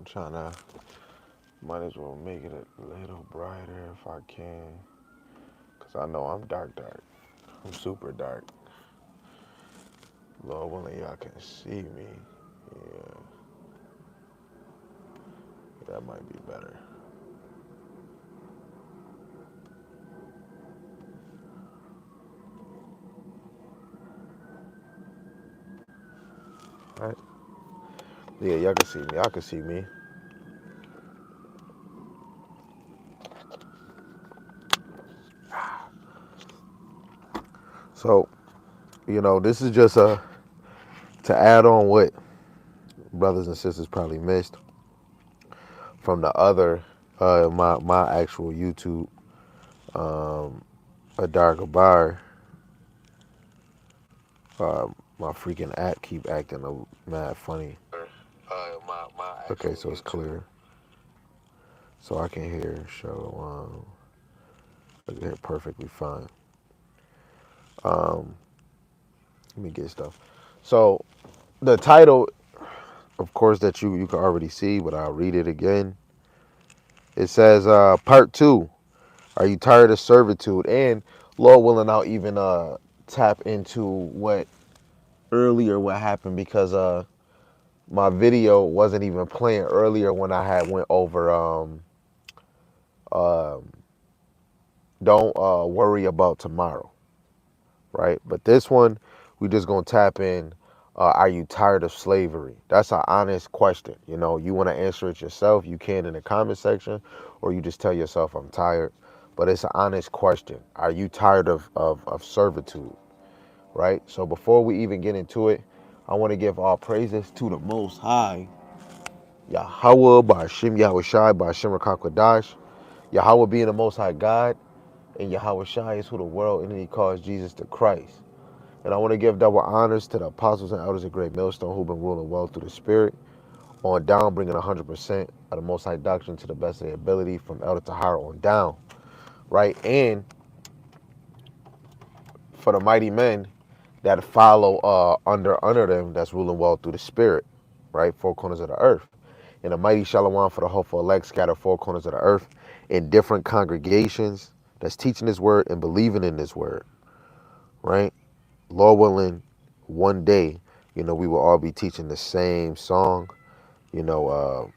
I'm trying to, might as well make it a little brighter if I can. Because I know I'm dark, dark. I'm super dark. Lord willing, y'all can see me. Yeah, that might be better. All right. Yeah, y'all can see me. Y'all can see me. So, this is just to add on what brothers and sisters probably missed from the other my actual YouTube, Adar Gabar. My freaking app keep acting mad funny. My okay, so it's YouTube. Clear, so I can hear show. I can hear perfectly fine. Um, Let me get stuff. So the title, of course, that you can already see, but I'll read it again. It says, Part 2. Are you tired of servitude? And Lord willing, I'll even tap into what earlier what happened because my video wasn't even playing earlier when I had went over um don't worry about tomorrow, right? But this one, we just gonna tap in. Are you tired of slavery? That's an honest question. You want to answer it yourself, you can in the comment section, or you just tell yourself, I'm tired. But it's an honest question. Are you tired of servitude, right? So before we even get into it, I want to give all praises to the Most High, Yahweh, Ba'ashim Yahweh Shai, Ba'ashim Rakakwadash. Yahweh being the Most High God, and Yahweh Shai is who the world and he calls Jesus the Christ. And I want to give double honors to the apostles and elders of Great Millstone who've been ruling well through the Spirit, on down, bringing 100% of the Most High doctrine to the best of their ability from elder to higher on down, right? And for the mighty men that follow under them, that's ruling well through the Spirit, right? Four corners of the earth. And a mighty shalom for the hopeful elect scattered four corners of the earth in different congregations that's teaching this word and believing in this word, right? Lord willing, one day, we will all be teaching the same song, you know,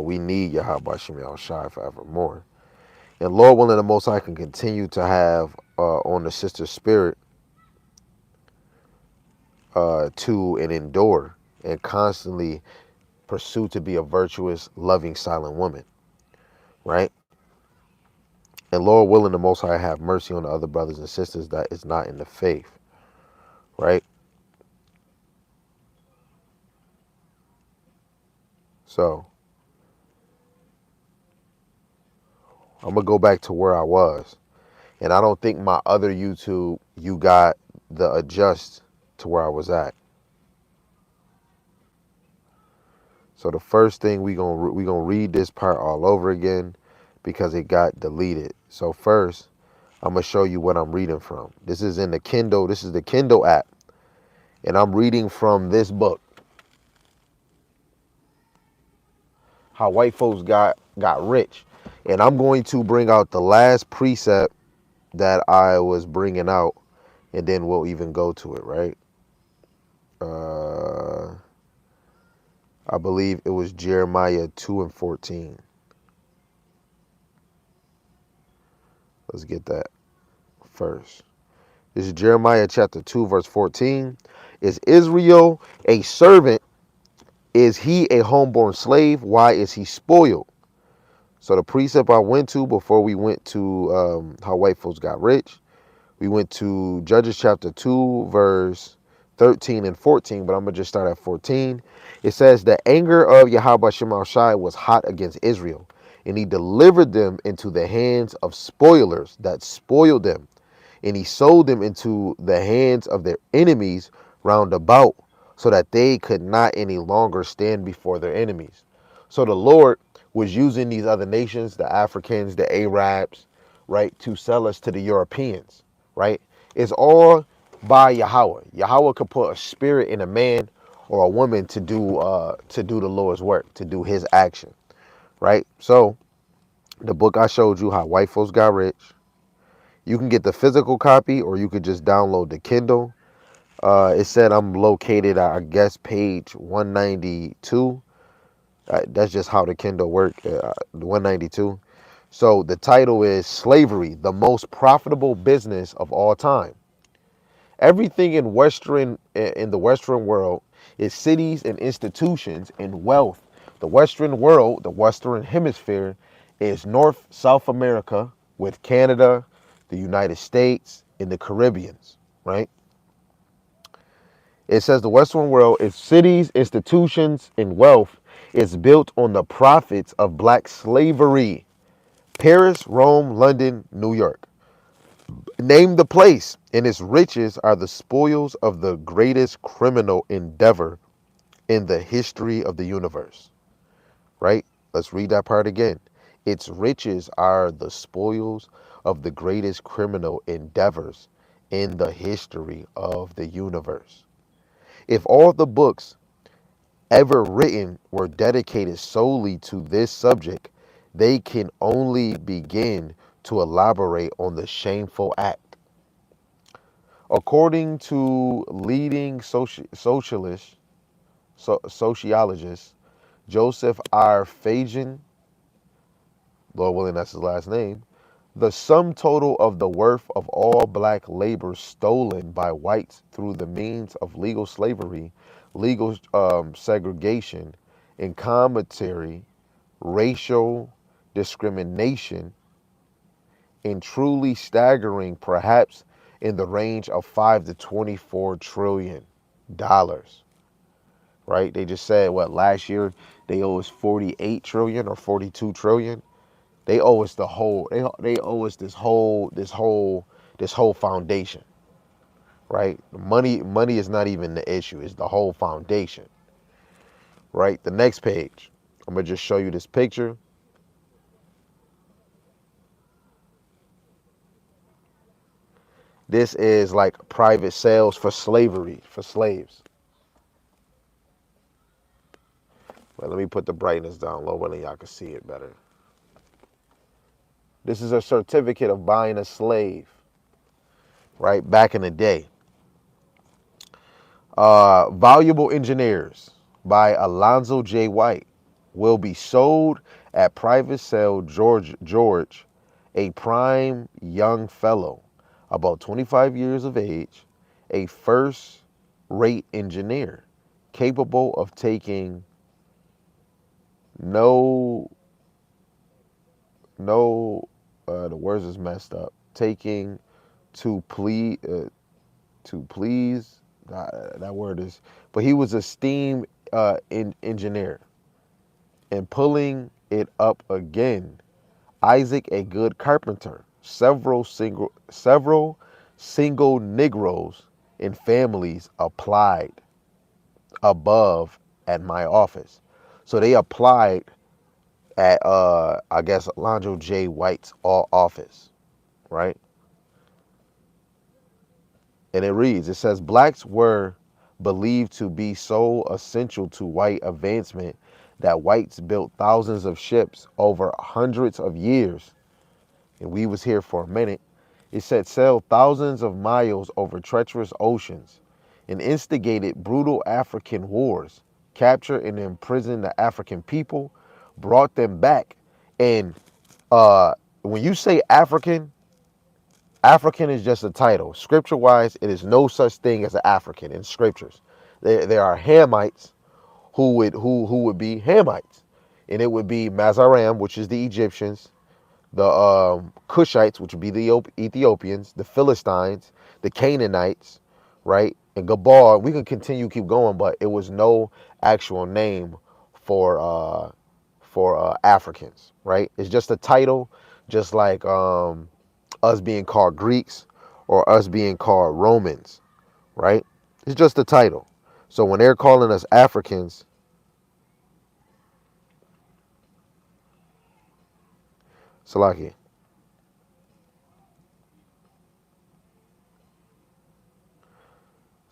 we need Yahweh Shem Yahweh Shai forevermore. And Lord willing, the Most High can continue to have on the sister spirit to and endure and constantly pursue to be a virtuous, loving, silent woman, right? And Lord willing, the Most High have mercy on the other brothers and sisters that is not in the faith, right? So I'm gonna go back to where I was, and I don't think my other YouTube you got the adjust to where I was at. So the first thing we gonna read this part all over again because it got deleted. So first, I'm gonna show you what I'm reading from. This is in the Kindle. This is the Kindle app, and I'm reading from this book, How White Folks Got Rich, and I'm going to bring out the last precept that I was bringing out, and then we'll even go to it, right? I believe it was Jeremiah 2 and 14. Let's get that first. This is Jeremiah chapter 2, verse 14. Is Israel a servant? Is he a homeborn slave? Why is he spoiled? So the precept I went to before we went to How White Folks Got Rich, we went to Judges chapter 2, verse 13 and 14, but I'm going to just start at 14. It says, the anger of Yahweh Shema Shai was hot against Israel, and he delivered them into the hands of spoilers that spoiled them, and he sold them into the hands of their enemies round about, so that they could not any longer stand before their enemies. So the Lord was using these other nations, the Africans, the Arabs, right, to sell us to the Europeans, right? It's all by Yahweh. Yahweh could put a spirit in a man, or a woman to do the Lord's work, to do His action, right? So the book I showed you, How White Folks Got Rich. You can get the physical copy, or you could just download the Kindle. It said I'm located at, I guess, page 192. That's just how the Kindle work. 192. So the title is Slavery, the Most Profitable Business of All Time. Everything in the Western world is cities and institutions and wealth. The Western world, the Western Hemisphere, is North South America with Canada, the United States, and the Caribbeans, right? It says the Western world is cities, institutions, and wealth is built on the profits of black slavery. Paris, Rome, London, New York. Name the place, and its riches are the spoils of the greatest criminal endeavor in the history of the universe. Right? Let's read that part again. Its riches are the spoils of the greatest criminal endeavors in the history of the universe. If all the books ever written were dedicated solely to this subject, they can only begin to elaborate on the shameful act. According to leading sociologist Joseph R. Fagan, Lord willing, that's his last name, the sum total of the worth of all black labor stolen by whites through the means of legal slavery, legal segregation, and commentary, racial discrimination, and truly staggering, perhaps in the range of $5 to $24 trillion. Right? They just said what last year they owe us 48 trillion or 42 trillion. They owe us the whole. They owe us this whole foundation, right? Money is not even the issue. It's the whole foundation, right? The next page, I'm gonna just show you this picture. This is like private sales for slavery, for slaves. Well, let me put the brightness down low so y'all can see it better. This is a certificate of buying a slave, right? Back in the day. Valuable Engineers by Alonzo J. White will be sold at private sale. George, a prime young fellow, about 25 years of age, a first-rate engineer, capable of taking no, the words is messed up, taking to please, that word is, but he was a steam engineer, and pulling it up again. Isaac, a good carpenter. Several single Negroes in families applied above at my office. So they applied at I guess Alonzo J. White's office, right? And it says blacks were believed to be so essential to white advancement that whites built thousands of ships over hundreds of years. And we was here for a minute. It said sailed thousands of miles over treacherous oceans and instigated brutal African wars, captured and imprisoned the African people, brought them back. And when you say African, African is just a title. Scripture-wise, it is no such thing as an African in scriptures. There are Hamites who would be Hamites, and it would be Mazaram, which is the Egyptians, the Cushites, which would be the Ethiopians, the Philistines, the Canaanites, right? And Gabar. We could keep going, but it was no actual name for Africans, right? It's just a title, just like us being called Greeks or us being called Romans, right? It's just a title. So when they're calling us Africans, Salaki,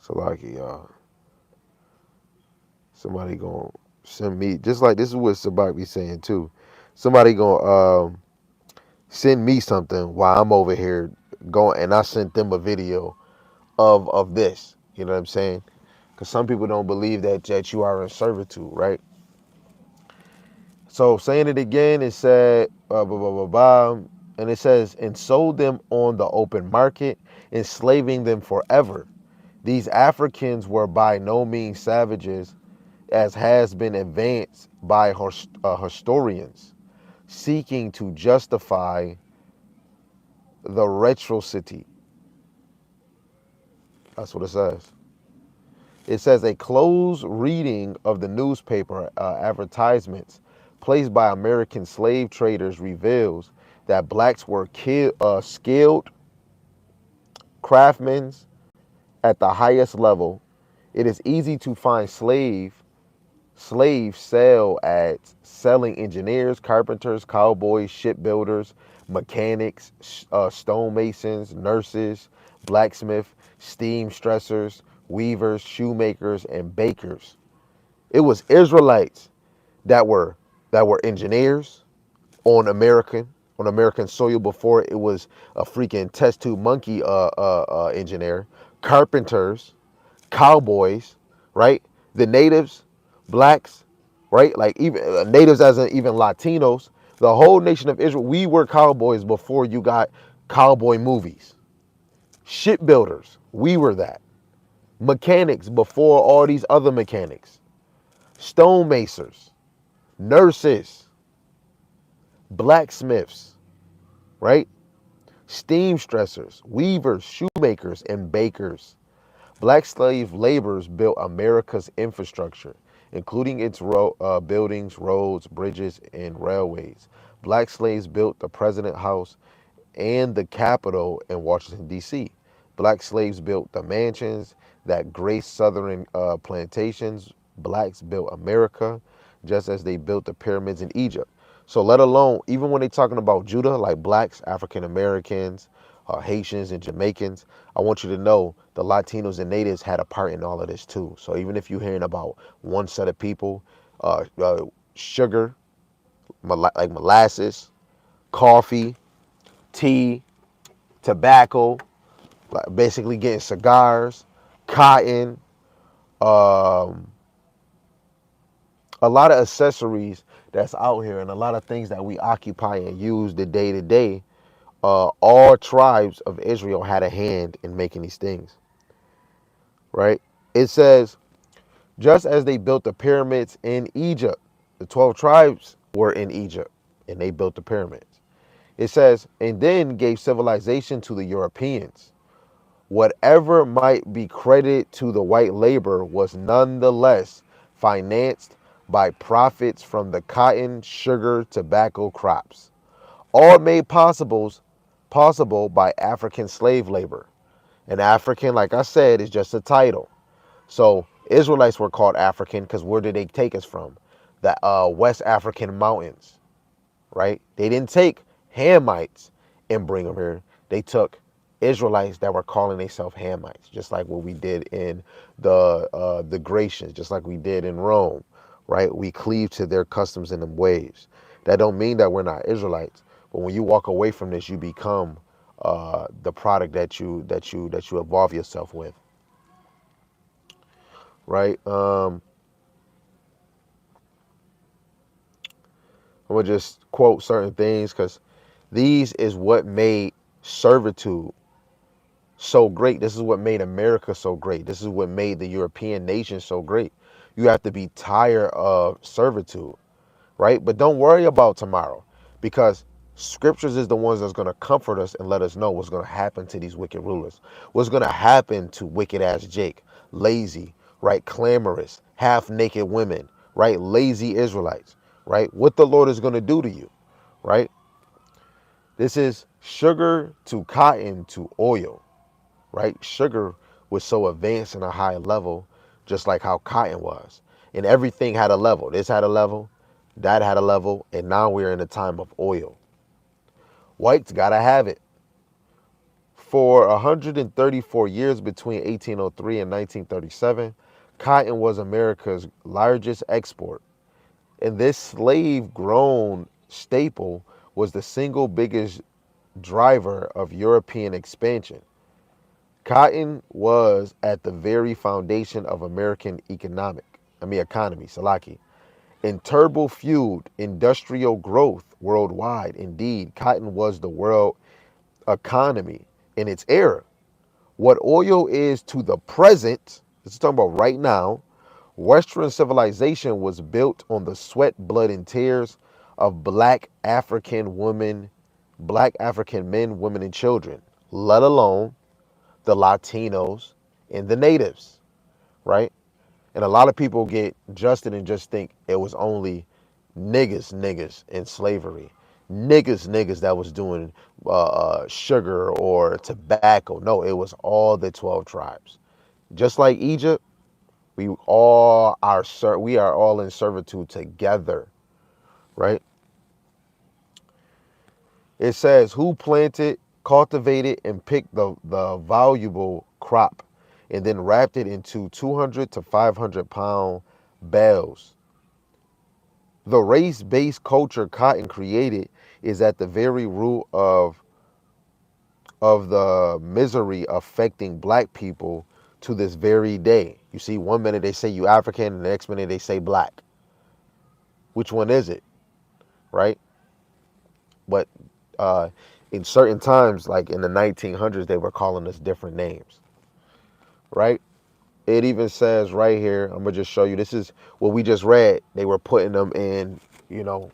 Salaki, y'all. Somebody gonna send me, just like this is what Sabak be saying too. Somebody gonna send me something while I'm over here going, and I sent them a video of this. You know what I'm saying? Because some people don't believe that you are in servitude, right? So saying it again, it said, blah, blah, blah, blah, blah, and it says, and sold them on the open market, enslaving them forever. These Africans were by no means savages, as has been advanced by historians, seeking to justify the retrocity. That's what it says. It says a close reading of the newspaper advertisements placed by American slave traders reveals that blacks were skilled craftsmen at the highest level. It is easy to find slaves sell at selling engineers, carpenters, cowboys, shipbuilders, mechanics, stonemasons, nurses, blacksmith, steam stressers, weavers, shoemakers, and bakers. It was Israelites that were engineers on American soil before it was a freaking test tube monkey engineer, carpenters, cowboys, right? The natives, blacks, right? Like even natives as in even Latinos, the whole nation of Israel, we were cowboys before you got cowboy movies. Shipbuilders, we were that. Mechanics before all these other mechanics. Stonemasons, nurses, blacksmiths, right? Steam stressers, weavers, shoemakers, and bakers. Black slave laborers built America's infrastructure, including its buildings, roads, bridges, and railways. Black slaves built the President House and the Capitol in Washington, D.C. Black slaves built the mansions that graced southern plantations. Blacks built America just as they built the pyramids in Egypt. So let alone, even when they're talking about Judah, like blacks, African Americans, Haitians, and Jamaicans, I want you to know the Latinos and natives had a part in all of this too. So even if you're hearing about one set of people, sugar, like molasses, coffee, tea, tobacco, like basically getting cigars, cotton, um, a lot of accessories that's out here, and a lot of things that we occupy and use the day to day. All tribes of Israel had a hand in making these things, right? It says, just as they built the pyramids in Egypt, the 12 tribes were in Egypt and they built the pyramids. It says, and then gave civilization to the Europeans. Whatever might be credited to the white labor was nonetheless financed by profits from the cotton, sugar, tobacco crops, all made possible by African slave labor. And African, like I said, is just a title. So Israelites were called African because where did they take us from? The West African mountains, right? They didn't take Hamites and bring them here. They took Israelites that were calling themselves Hamites, just like what we did in the Grecians, just like we did in Rome, right? We cleave to their customs and them ways. That don't mean that we're not Israelites, but when you walk away from this, you become the product that you evolve yourself with, right? I'm gonna just quote certain things because these is what made servitude so great. This is what made America so great. This is what made the European nations so great. You have to be tired of servitude, right? But don't worry about tomorrow because scriptures is the ones that's going to comfort us and let us know what's going to happen to these wicked rulers. What's going to happen to wicked ass Jake, lazy, right? Clamorous, half naked women, right? Lazy Israelites, right? What the Lord is going to do to you, right? This is sugar to cotton to oil, right? Sugar was so advanced in a high level, just like how cotton was. And everything had a level. This had a level, that had a level, and now we're in a time of oil. Whites gotta have it. For 134 years between 1803 and 1937, Cotton was America's largest export, and this slave-grown staple was the single biggest driver of European expansion. Cotton was at the very foundation of American economy, Salaki. In turbo-fueled industrial growth worldwide, indeed, cotton was the world economy in its era. What oil is to the present, this is talking about right now, Western civilization was built on the sweat, blood, and tears of black African men, women, and children, let alone the Latinos and the natives, right? And a lot of people get adjusted and just think it was only niggas in slavery. Niggas that was doing sugar or tobacco. No, it was all the 12 tribes. Just like Egypt, we are all in servitude together, right? It says who planted, cultivated, and picked the valuable crop, and then wrapped it into 200 to 500-pound bales. The race-based culture cotton created is at the very root of the misery affecting black people to this very day. You see, one minute they say you African, and the next minute they say black. Which one is it, right? But in certain times, like in the 1900s, they were calling us different names, right? It even says right here, I'm gonna just show you. This is what we just read. They were putting them in, you know,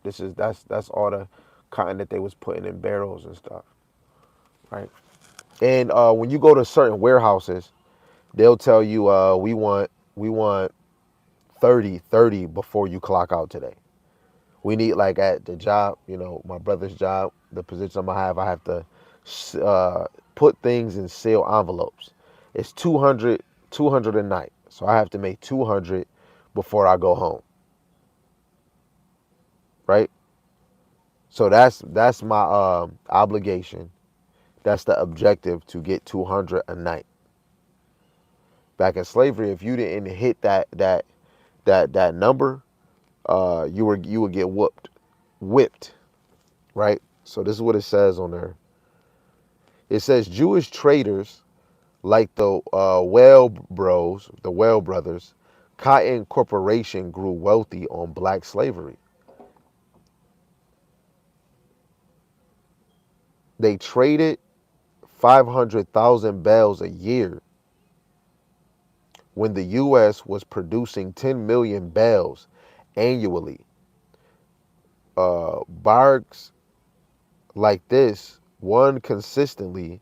that's all the cotton that they was putting in barrels and stuff, right? And when you go to certain warehouses, they'll tell you we want 30 before you clock out today. We need, like at the job, my brother's job, the position I have to put things in sealed envelopes. It's 200 a night. So I have to make 200 before I go home. Right? So that's my obligation. That's the objective, to get 200 a night. Back in slavery, if you didn't hit that number, you would get whipped, right? So this is what it says on there. It says Jewish traders like the Whale brothers, Cotton Corporation grew wealthy on black slavery. They traded 500,000 bales a year when the U.S. was producing 10 million bales annually. Barks like this, one consistently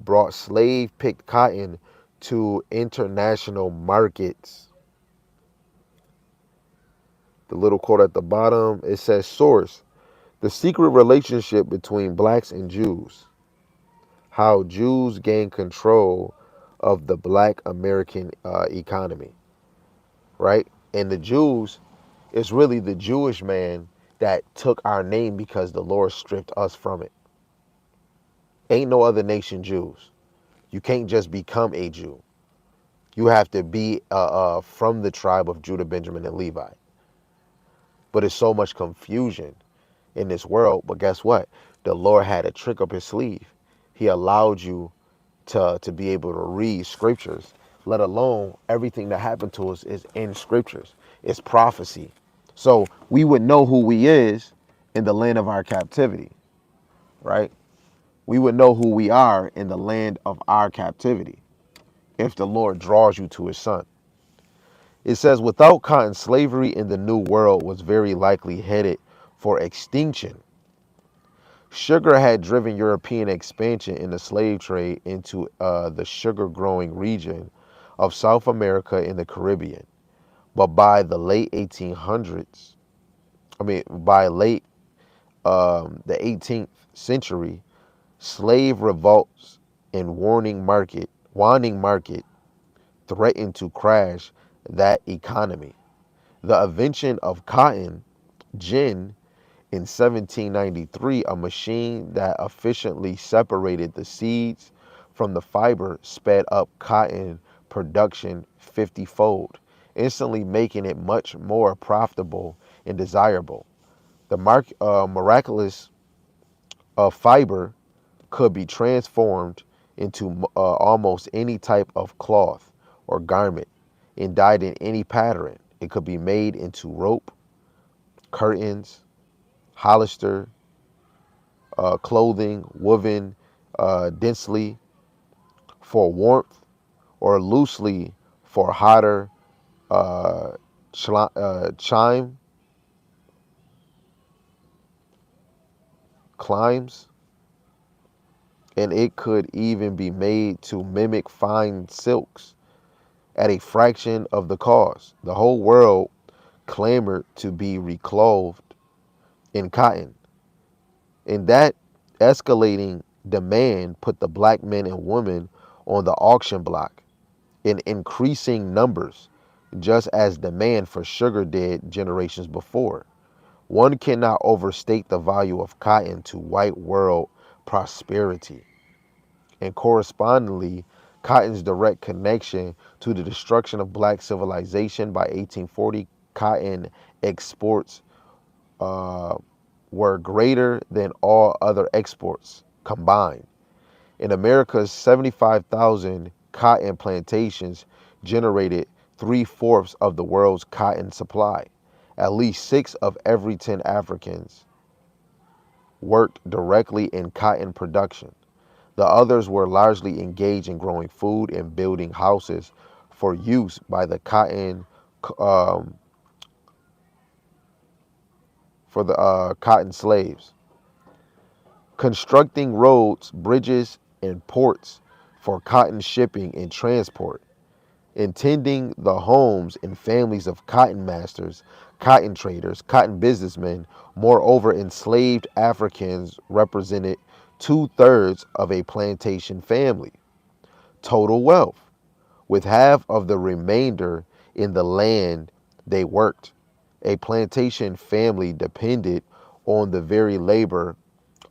brought slave-picked cotton to international markets. The little quote at the bottom, it says, source, the secret relationship between blacks and Jews. How Jews gain control of the black American economy, right? And the Jews, it's really the Jewish man that took our name because the Lord stripped us from it. Ain't no other nation Jews. You can't just become a Jew. You have to be from the tribe of Judah, Benjamin, and Levi. But it's so much confusion in this world. But guess what? The Lord had a trick up his sleeve. He allowed you to be able to read scriptures, let alone everything that happened to us is in scriptures. It's prophecy. So we would know who we is in the land of our captivity, right? We would know who we are in the land of our captivity if the Lord draws you to his son. It says, without cotton, slavery in the New World was very likely headed for extinction. Sugar had driven European expansion in the slave trade into the sugar-growing region of South America and the Caribbean. But by the late 1800s, the 18th century, slave revolts and wanting market threatened to crash that economy. The invention of cotton gin in 1793, a machine that efficiently separated the seeds from the fiber, sped up cotton production 50-fold, instantly making it much more profitable and desirable. The miraculous fiber could be transformed into almost any type of cloth or garment and dyed in any pattern. It could be made into rope, curtains, hollister, clothing, woven densely for warmth or loosely for hotter uh, chime climbs, and it could even be made to mimic fine silks at a fraction of the cost. The whole world clamored to be reclothed in cotton, and that escalating demand put the black men and women on the auction block in increasing numbers, just as demand for sugar did generations before. One cannot overstate the value of cotton to white world prosperity, and correspondingly, cotton's direct connection to the destruction of black civilization. By 1840, cotton exports uh, were greater than all other exports combined. In America's 75,000 cotton plantations generated three-fourths of the world's cotton supply. At least 6 of every 10 Africans worked directly in cotton production. The others were largely engaged in growing food and building houses for use by the um, cotton slaves, constructing roads, bridges, and ports for cotton shipping and transport, intending the homes and families of cotton masters, cotton traders, cotton businessmen. Moreover, enslaved Africans represented 2/3 of a plantation family. Total wealth, with half of the remainder in the land they worked. A plantation family depended on the very labor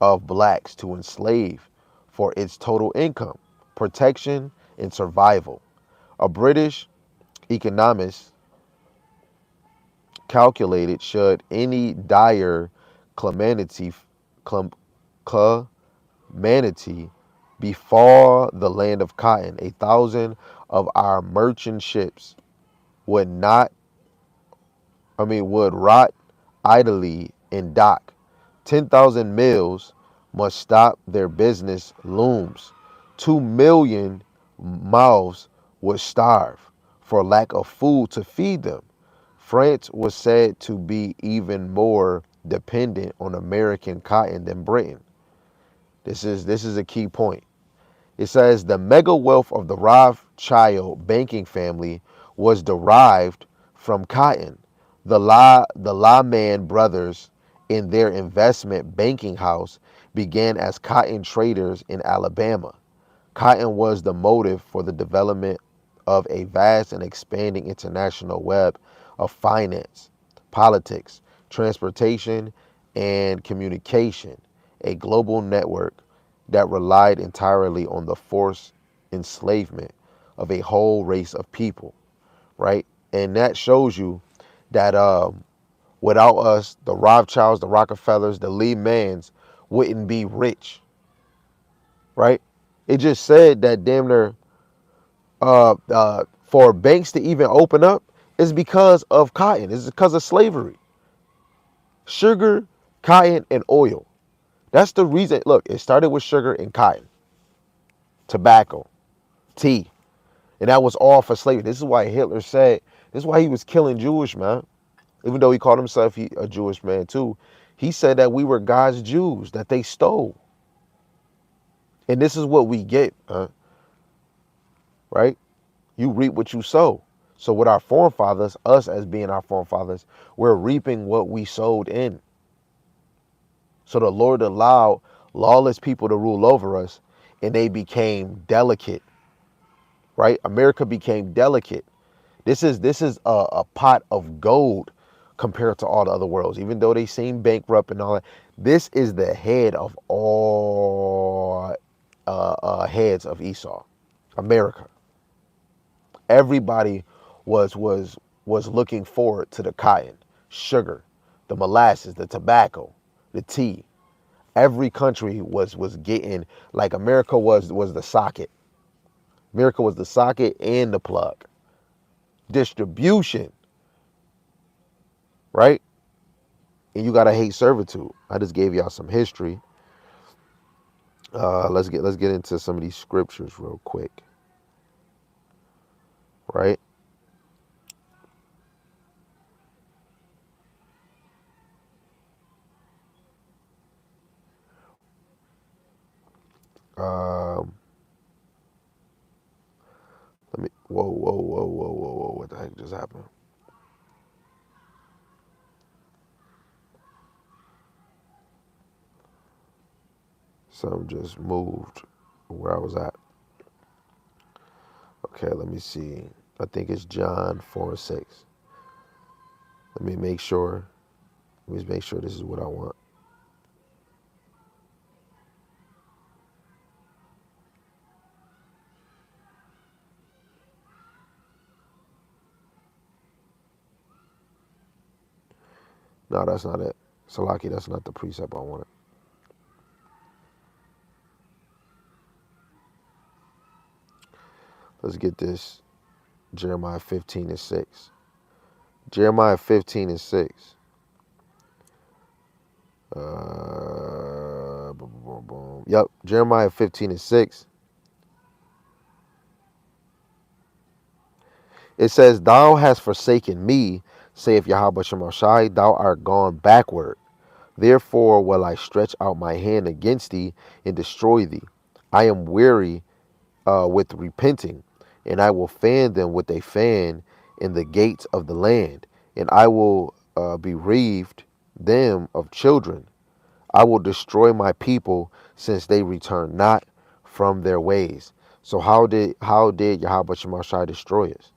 of blacks to enslave for its total income, protection, and survival. A British economist calculated should any dire calamity, calamity befall the land of cotton, 1,000 of our merchant ships would not, would rot idly in dock. 10,000 mills must stop their business looms. 2 million mouths would starve for lack of food to feed them. France was said to be even more dependent on American cotton than Britain. This is a key point. It says the mega wealth of the Rothschild banking family was derived from cotton. The Lehman brothers in their investment banking house began as cotton traders in Alabama. Cotton was the motive for the development of a vast and expanding international web of finance, politics, transportation, and communication, a global network that relied entirely on the forced enslavement of a whole race of people, right? And that shows you that without us, the Rothschilds, the Rockefellers, the Lehmans wouldn't be rich, right? It just said that damn near for banks to even open up is because of cotton. It's because of slavery. Sugar, cotton, and oil. That's the reason. Look, it started with sugar and cotton, tobacco, tea, and that was all for slavery. This is why Hitler said, this is why he was killing Jewish, man. Even though he called himself a Jewish man too, he said that we were God's Jews, that they stole. And this is what we get, right? You reap what you sow. So with our forefathers, us as being our forefathers, we're reaping what we sowed in. So the Lord allowed lawless people to rule over us, and they became delicate, right? America became delicate. This is a pot of gold compared to all the other worlds. Even though they seem bankrupt and all that, this is the head of all heads of Esau, America. Everybody was looking forward to the cotton, sugar, the molasses, the tobacco, the tea. Every country was getting, like, America was the socket. America was the socket and the plug. Distribution, right? And you gotta hate servitude. I just gave y'all some history. Let's get into some of these scriptures real quick, right? Um, Let me. Whoa, whoa, whoa, whoa, whoa, whoa! What the heck just happened? Something just moved where I was at. Okay, let me see. I think it's John 4:6. Let me make sure. Let me make sure this is what I want. No, that's not it. Salaki, that's not the precept I wanted. Let's get this. Jeremiah 15:6. Jeremiah 15:6. Boom, boom, boom. Yep, Jeremiah 15:6. It says, "Thou hast forsaken me, saith Yahweh Shemashai, thou art gone backward. Therefore will I stretch out my hand against thee and destroy thee. I am weary with repenting, and I will fan them with a fan in the gates of the land, and I will bereaved them of children. I will destroy my people, since they return not from their ways." So how did Yahweh Shemashai destroy us?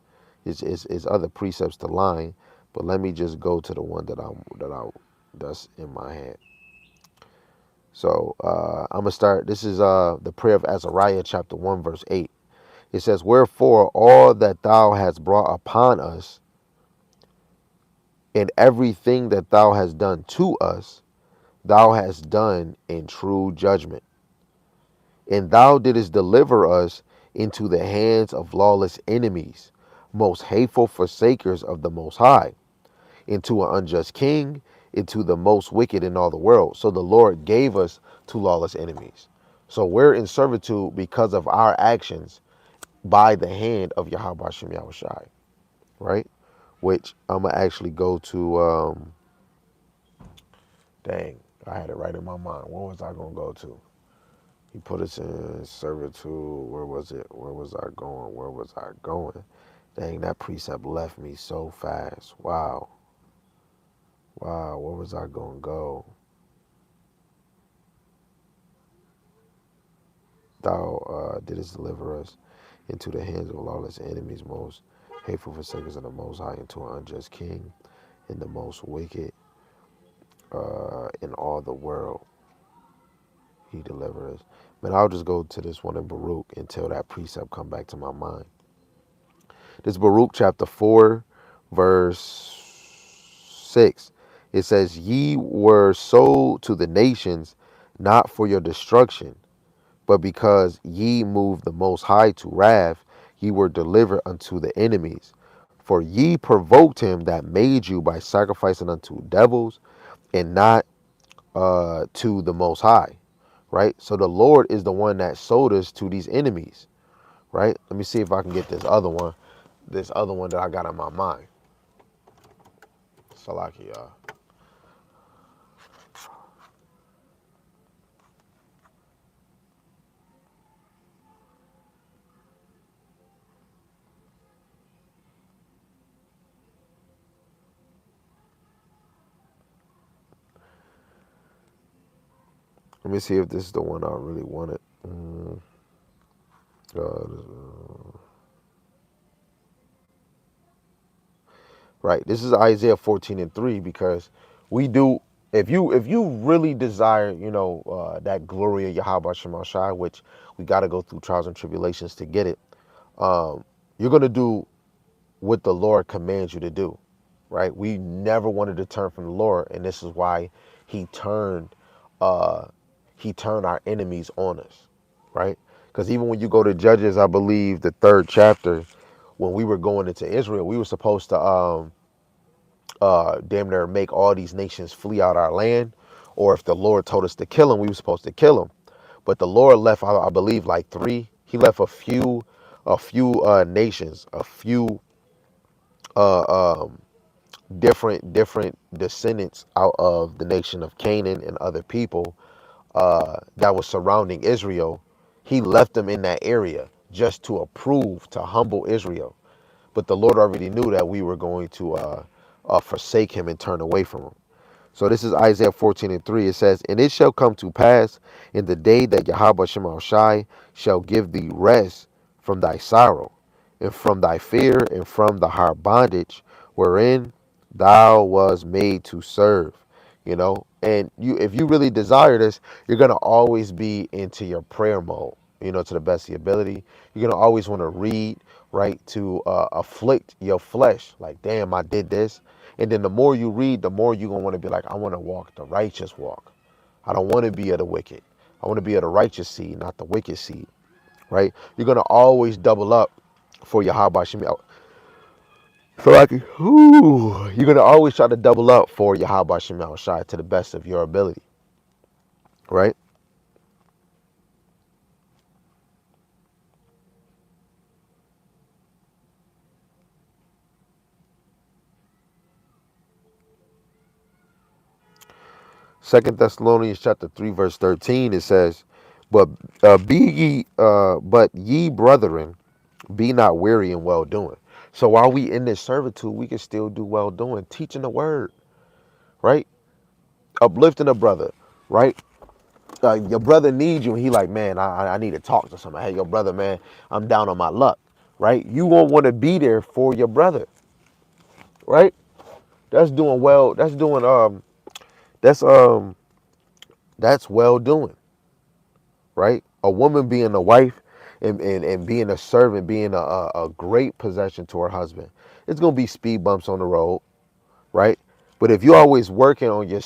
It's other precepts to line, but let me just go to the one that's in my head. So I'm gonna start. This is the prayer of Azariah, chapter 1, verse 8. It says, "Wherefore all that thou hast brought upon us, and everything that thou hast done to us, thou hast done in true judgment. And thou didst deliver us into the hands of lawless enemies, most hateful forsakers of the Most High, into an unjust king, into the most wicked in all the world." So the Lord gave us to lawless enemies. So we're in servitude because of our actions by the hand of Yahweh Hashem Yahushai, right? Which I'm going to actually go to, dang, I had it right in my mind. What was I going to go to? He put us in servitude. Where was it? Where was I going? Where was I going? Dang, that precept left me so fast. Wow. Wow, where was I going to go? Thou didst deliver us into the hands of lawless enemies, most hateful forsakers of the Most High, into an unjust king, and the most wicked in all the world. He delivers. But I'll just go to this one in Baruch until that precept come back to my mind. This Baruch chapter 4, verse 6. It says, "Ye were sold to the nations, not for your destruction, but because ye moved the Most High to wrath, ye were delivered unto the enemies. For ye provoked him that made you by sacrificing unto devils, and not to the Most High." Right? So the Lord is the one that sold us to these enemies. Right? Let me see if I can get this other one. This other one that I got in my mind. Salaki, y'all. Let me see if this is the one I really wanted. Right. This is Isaiah 14:3, because we do. If you really desire, that glory of Yahweh Shemashai, which we got to go through trials and tribulations to get it. Um, You're going to do what the Lord commands you to do, right? We never wanted to turn from the Lord, and this is why he turned uh he turned our enemies on us, right? Because even when you go to Judges, I believe the 3rd chapter, when we were going into Israel, we were supposed to damn near make all these nations flee out our land, or if the Lord told us to kill them, we were supposed to kill them. But the Lord left, I believe, like 3. He left a few nations, a few uh, um, different descendants out of the nation of Canaan and other people that was surrounding Israel. He left them in that area just to approve, to humble Israel. But the Lord already knew that we were going to forsake him and turn away from him. So this is Isaiah 14:3. It says, "And it shall come to pass in the day that Yahweh Shemel Shai shall give thee rest from thy sorrow, and from thy fear, and from the hard bondage wherein thou was made to serve." You know, and if you really desire this, you're gonna always be into your prayer mode. You know, to the best of your ability. You're gonna always want to read, right, to afflict your flesh. Like, damn, I did this. And then the more you read, the more you're going to want to be like, I want to walk the righteous walk. I don't want to be of the wicked. I want to be of the righteous seed, not the wicked seed, right? You're going to always double up for your Habashim. So like, you're going to always try to double up for your Habashim al Shai to the best of your ability, right? Second Thessalonians chapter 3, verse 13, it says, but ye brethren, be not weary in well doing. So while we in this servitude, we can still do well doing, teaching the word, right? Uplifting a brother, right? Your brother needs you, and he like, man, I need to talk to somebody. Hey, your brother, man, I'm down on my luck, right? You won't want to be there for your brother, right? That's doing well. That's that's well doing, right? A woman being a wife and being a servant, being a great possession to her husband. It's gonna be speed bumps on the road, right? But if you're always working on your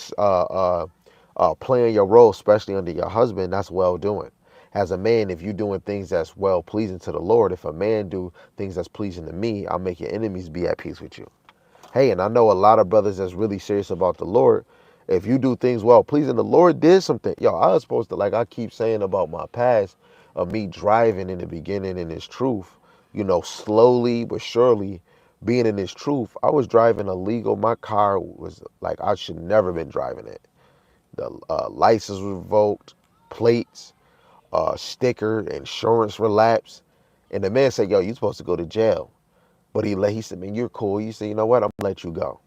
playing your role, especially under your husband, that's well doing. As a man, if you're doing things that's well pleasing to the Lord, if a man do things that's pleasing to me, I'll make your enemies be at peace with you. Hey, and I know a lot of brothers that's really serious about the Lord. If you do things well pleasing, the Lord did something. Yo, I was supposed to, like I keep saying about my past of me driving in the beginning in this truth, slowly but surely being in this truth. I was driving illegal. My car was like, I should never been driving it. The license was revoked, plates, sticker, insurance relapse. And the man said, yo, you supposed to go to jail. But he said, man, you're cool. You said, you know what? I'm gonna let you go.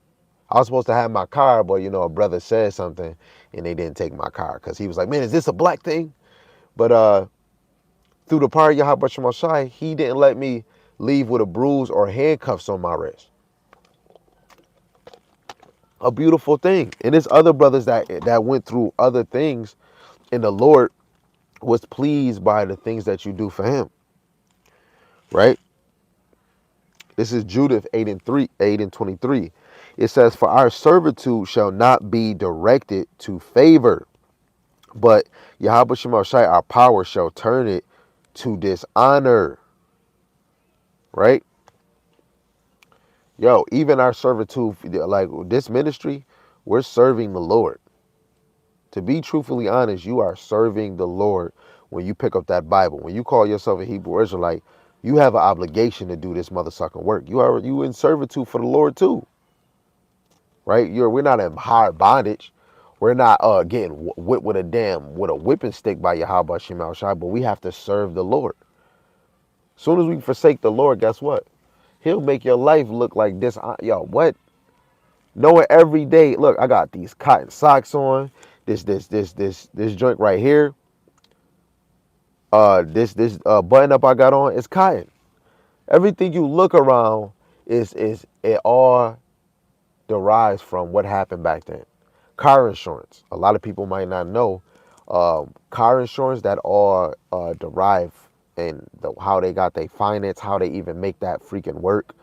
I was supposed to have my car, but a brother said something and they didn't take my car because he was like, man, is this a black thing? But through the power of Yahweh Shema Shai, he didn't let me leave with a bruise or handcuffs on my wrist. A beautiful thing. And there's other brothers that went through other things, and the Lord was pleased by the things that you do for him. Right? This is Judith 8:23. It says, for our servitude shall not be directed to favor, but Yahweh Shema Shai, our power, shall turn it to dishonor. Right? Yo, even our servitude, like this ministry, we're serving the Lord. To be truthfully honest, you are serving the Lord when you pick up that Bible. When you call yourself a Hebrew Israelite, you have an obligation to do this mother sucking work. You in servitude for the Lord too, right? We're not in hard bondage. We're not getting whipped with a whipping stick by Yahweh Shema Shai, but we have to serve the Lord. As soon as we forsake the Lord, guess what? He'll make your life look like this. Yo, what? Knowing every day, look, I got these cotton socks on, this joint right here, this button up I got on is cotton. Everything you look around is it all derives from what happened back then. Car insurance. A lot of people might not know. Car insurance, that all derived and how they got their finance, how they even make that freaking work.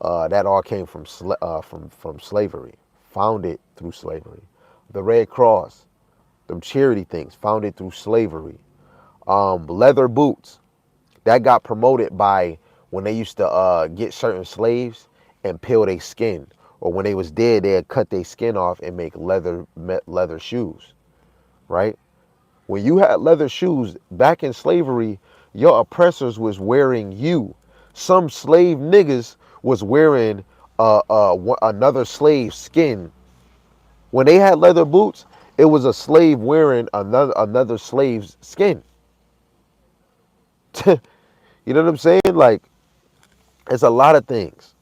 That all came from from slavery, founded through slavery. The Red Cross, them charity things, founded through slavery. Leather boots, that got promoted by when they used to get certain slaves and peel their skin, or when they was dead, they'd cut their skin off and make leather shoes, right? When you had leather shoes back in slavery, your oppressors was wearing you. Some slave niggas was wearing another slave's skin. When they had leather boots, it was a slave wearing another slave's skin. You know what I'm saying? Like, it's a lot of things,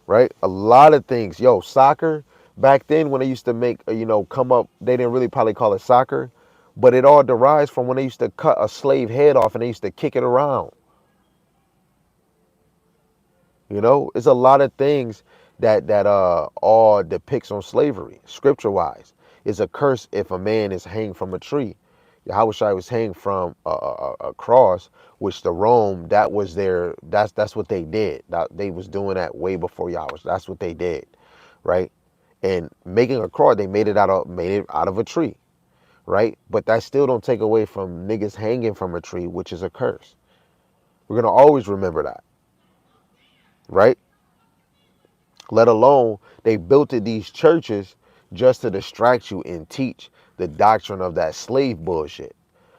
right? A lot of things. Yo, soccer, back then when they used to make, come up, they didn't really probably call it soccer, but it all derives from when they used to cut a slave head off and they used to kick it around. It's a lot of things that all depicts on slavery, scripture wise. It's a curse if a man is hanged from a tree. Yahushua was hanged from a cross, which the Rome, that's what they did. They was doing that way before Yahushua. That's what they did, right? And making a cross, they made it out of a tree, right? But that still don't take away from niggas hanging from a tree, which is a curse. We're gonna always remember that, right? Let alone they built these churches just to distract you and teach the doctrine of that slave bullshit.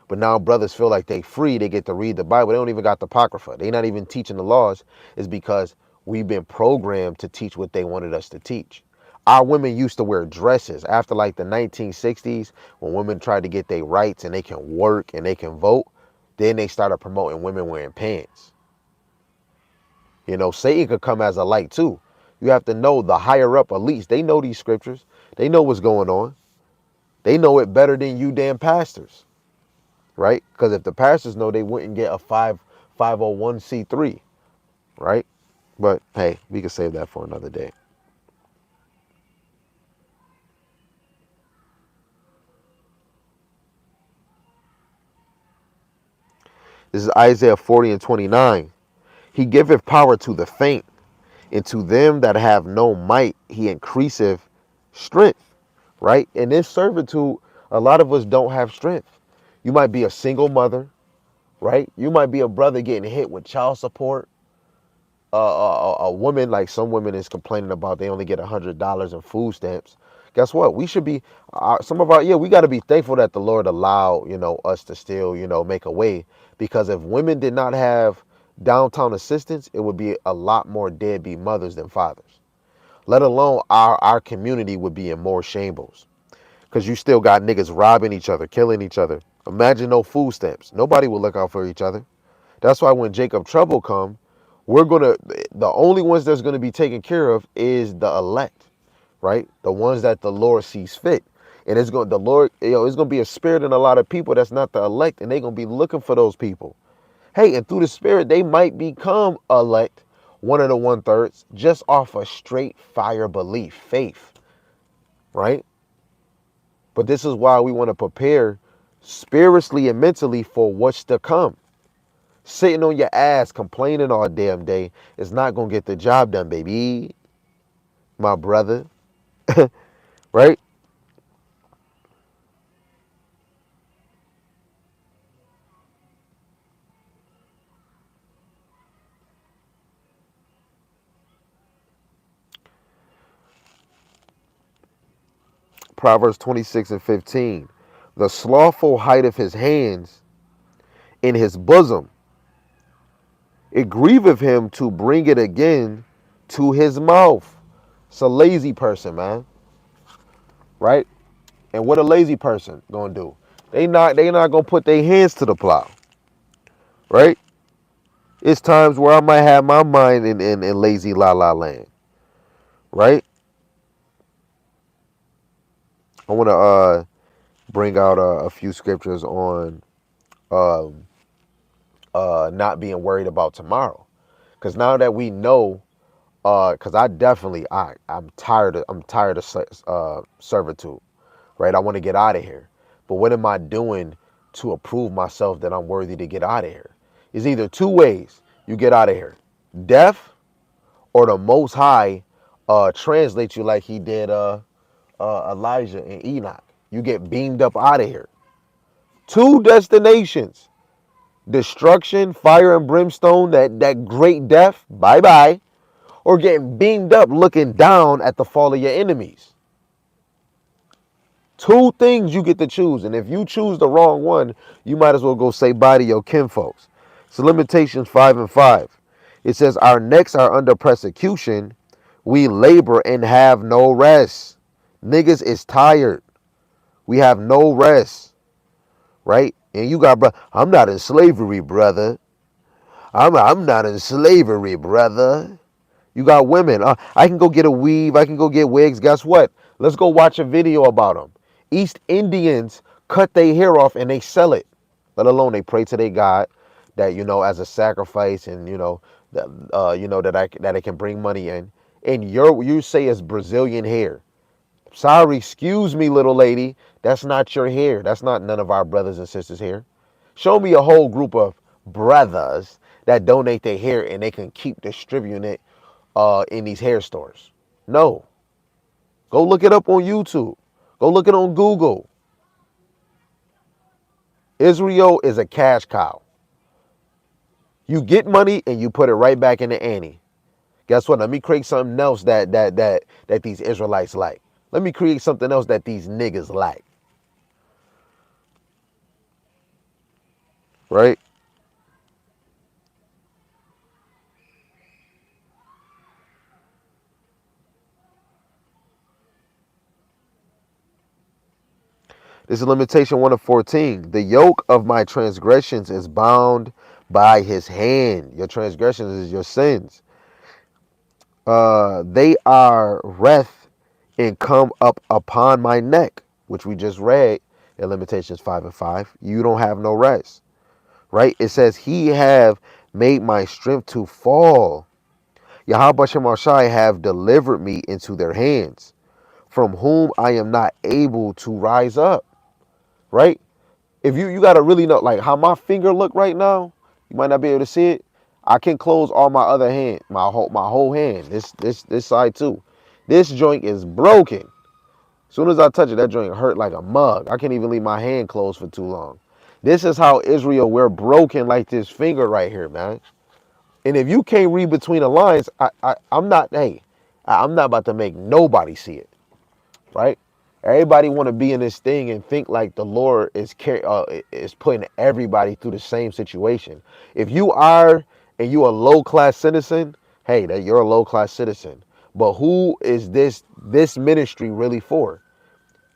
But now brothers feel like they free, they get to read the Bible. They don't even got the Apocrypha. They not even teaching the laws. Is because we've been programmed to teach what they wanted us to teach. Our women used to wear dresses after like the 1960s when women tried to get their rights and they can work and they can vote. Then they started promoting women wearing pants. Satan could come as a light too. You have to know the higher up elites. They know these scriptures. They know what's going on. They know it better than you damn pastors, right? Because if the pastors know, they wouldn't get a 501c3, right? But hey, we can save that for another day. This is Isaiah 40:29. He giveth power to the faint, and to them that have no might, he increaseth strength, right? In this servitude, a lot of us don't have strength. You might be a single mother, right? You might be a brother getting hit with child support. A woman, like some women is complaining about, they only get $100 in food stamps. Guess what? We should be, we got to be thankful that the Lord allowed, us to still, make a way. Because if women did not have downtown assistance, it would be a lot more deadbeat mothers than fathers. Let alone our community would be in more shambles. Because you still got niggas robbing each other, killing each other. Imagine no food stamps. Nobody will look out for each other. That's why when Jacob trouble come, the only ones that's going to be taken care of is the elect, right? The ones that the Lord sees fit. And it's going to be a spirit in a lot of people that's not the elect, and they're going to be looking for those people. Hey, and through the spirit, they might become elect, one of the 1/3, just off a straight fire belief, faith, right? But this is why we want to prepare spiritually and mentally for what's to come. Sitting on your ass complaining all damn day is not going to get the job done, baby. My brother. Right? Proverbs 26:15. The slothful hideth his hands in his bosom. It grieveth him to bring it again to his mouth. It's a lazy person, man. Right? And what a lazy person gonna do? They not gonna put their hands to the plow. Right? It's times where I might have my mind in lazy la la land. Right? I want to bring out a few scriptures on um, not being worried about tomorrow. Because now that we know, because I'm tired of servitude, right? I want to get out of here. But what am I doing to approve myself that I'm worthy to get out of here? It's either two ways you get out of here: death, or the Most High translates you like he did Elijah and Enoch. You get beamed up out of here. Two destinations: destruction, fire and brimstone, that great death, bye bye, or getting beamed up looking down at the fall of your enemies. Two things you get to choose, and if you choose the wrong one, you might as well go say bye to your kinfolks. So Limitations 5 and 5. It says, our necks are under persecution. We labor and have no rest. Niggas is tired. We have no rest, right? And you got, bro, I'm not in slavery, brother. I'm not in slavery, brother. You got women. I can go get a weave. I can go get wigs. Guess what? Let's go watch a video about them. East Indians cut their hair off and they sell it. Let alone they pray to their God that, as a sacrifice, and that that it can bring money in. And you say it's Brazilian hair. Sorry, excuse me, little lady. That's not your hair. That's not none of our brothers and sisters' hair. Show me a whole group of brothers that donate their hair and they can keep distributing it in these hair stores. No. Go look it up on YouTube. Go look it on Google. Israel is a cash cow. You get money and you put it right back in the ante. Guess what? Let me create something else that these Israelites like. Let me create something else that these niggas like. Right? This is Limitation 1 of 14. The yoke of my transgressions is bound by his hand. Your transgressions is your sins. They are wreath and come up upon my neck, which we just read in Limitations 5 and 5. You don't have no rest. Right? It says, he have made my strength to fall. Yahweh Shemashai have delivered me into their hands, from whom I am not able to rise up. Right? If you got to really know, like how my finger look right now, you might not be able to see it. I can close all my other hand, my whole hand, this side too. This joint is broken. As soon as I touch it, that joint hurt like a mug. I can't even leave my hand closed for too long. This is how Israel, we're broken like this finger right here, man. And if you can't read between the lines, I'm not, I'm not about to make nobody see it, right? Everybody want to be in this thing and think like the Lord is putting everybody through the same situation. If you are, and you a low-class citizen, hey, that you're a low-class citizen. But who is this ministry really for?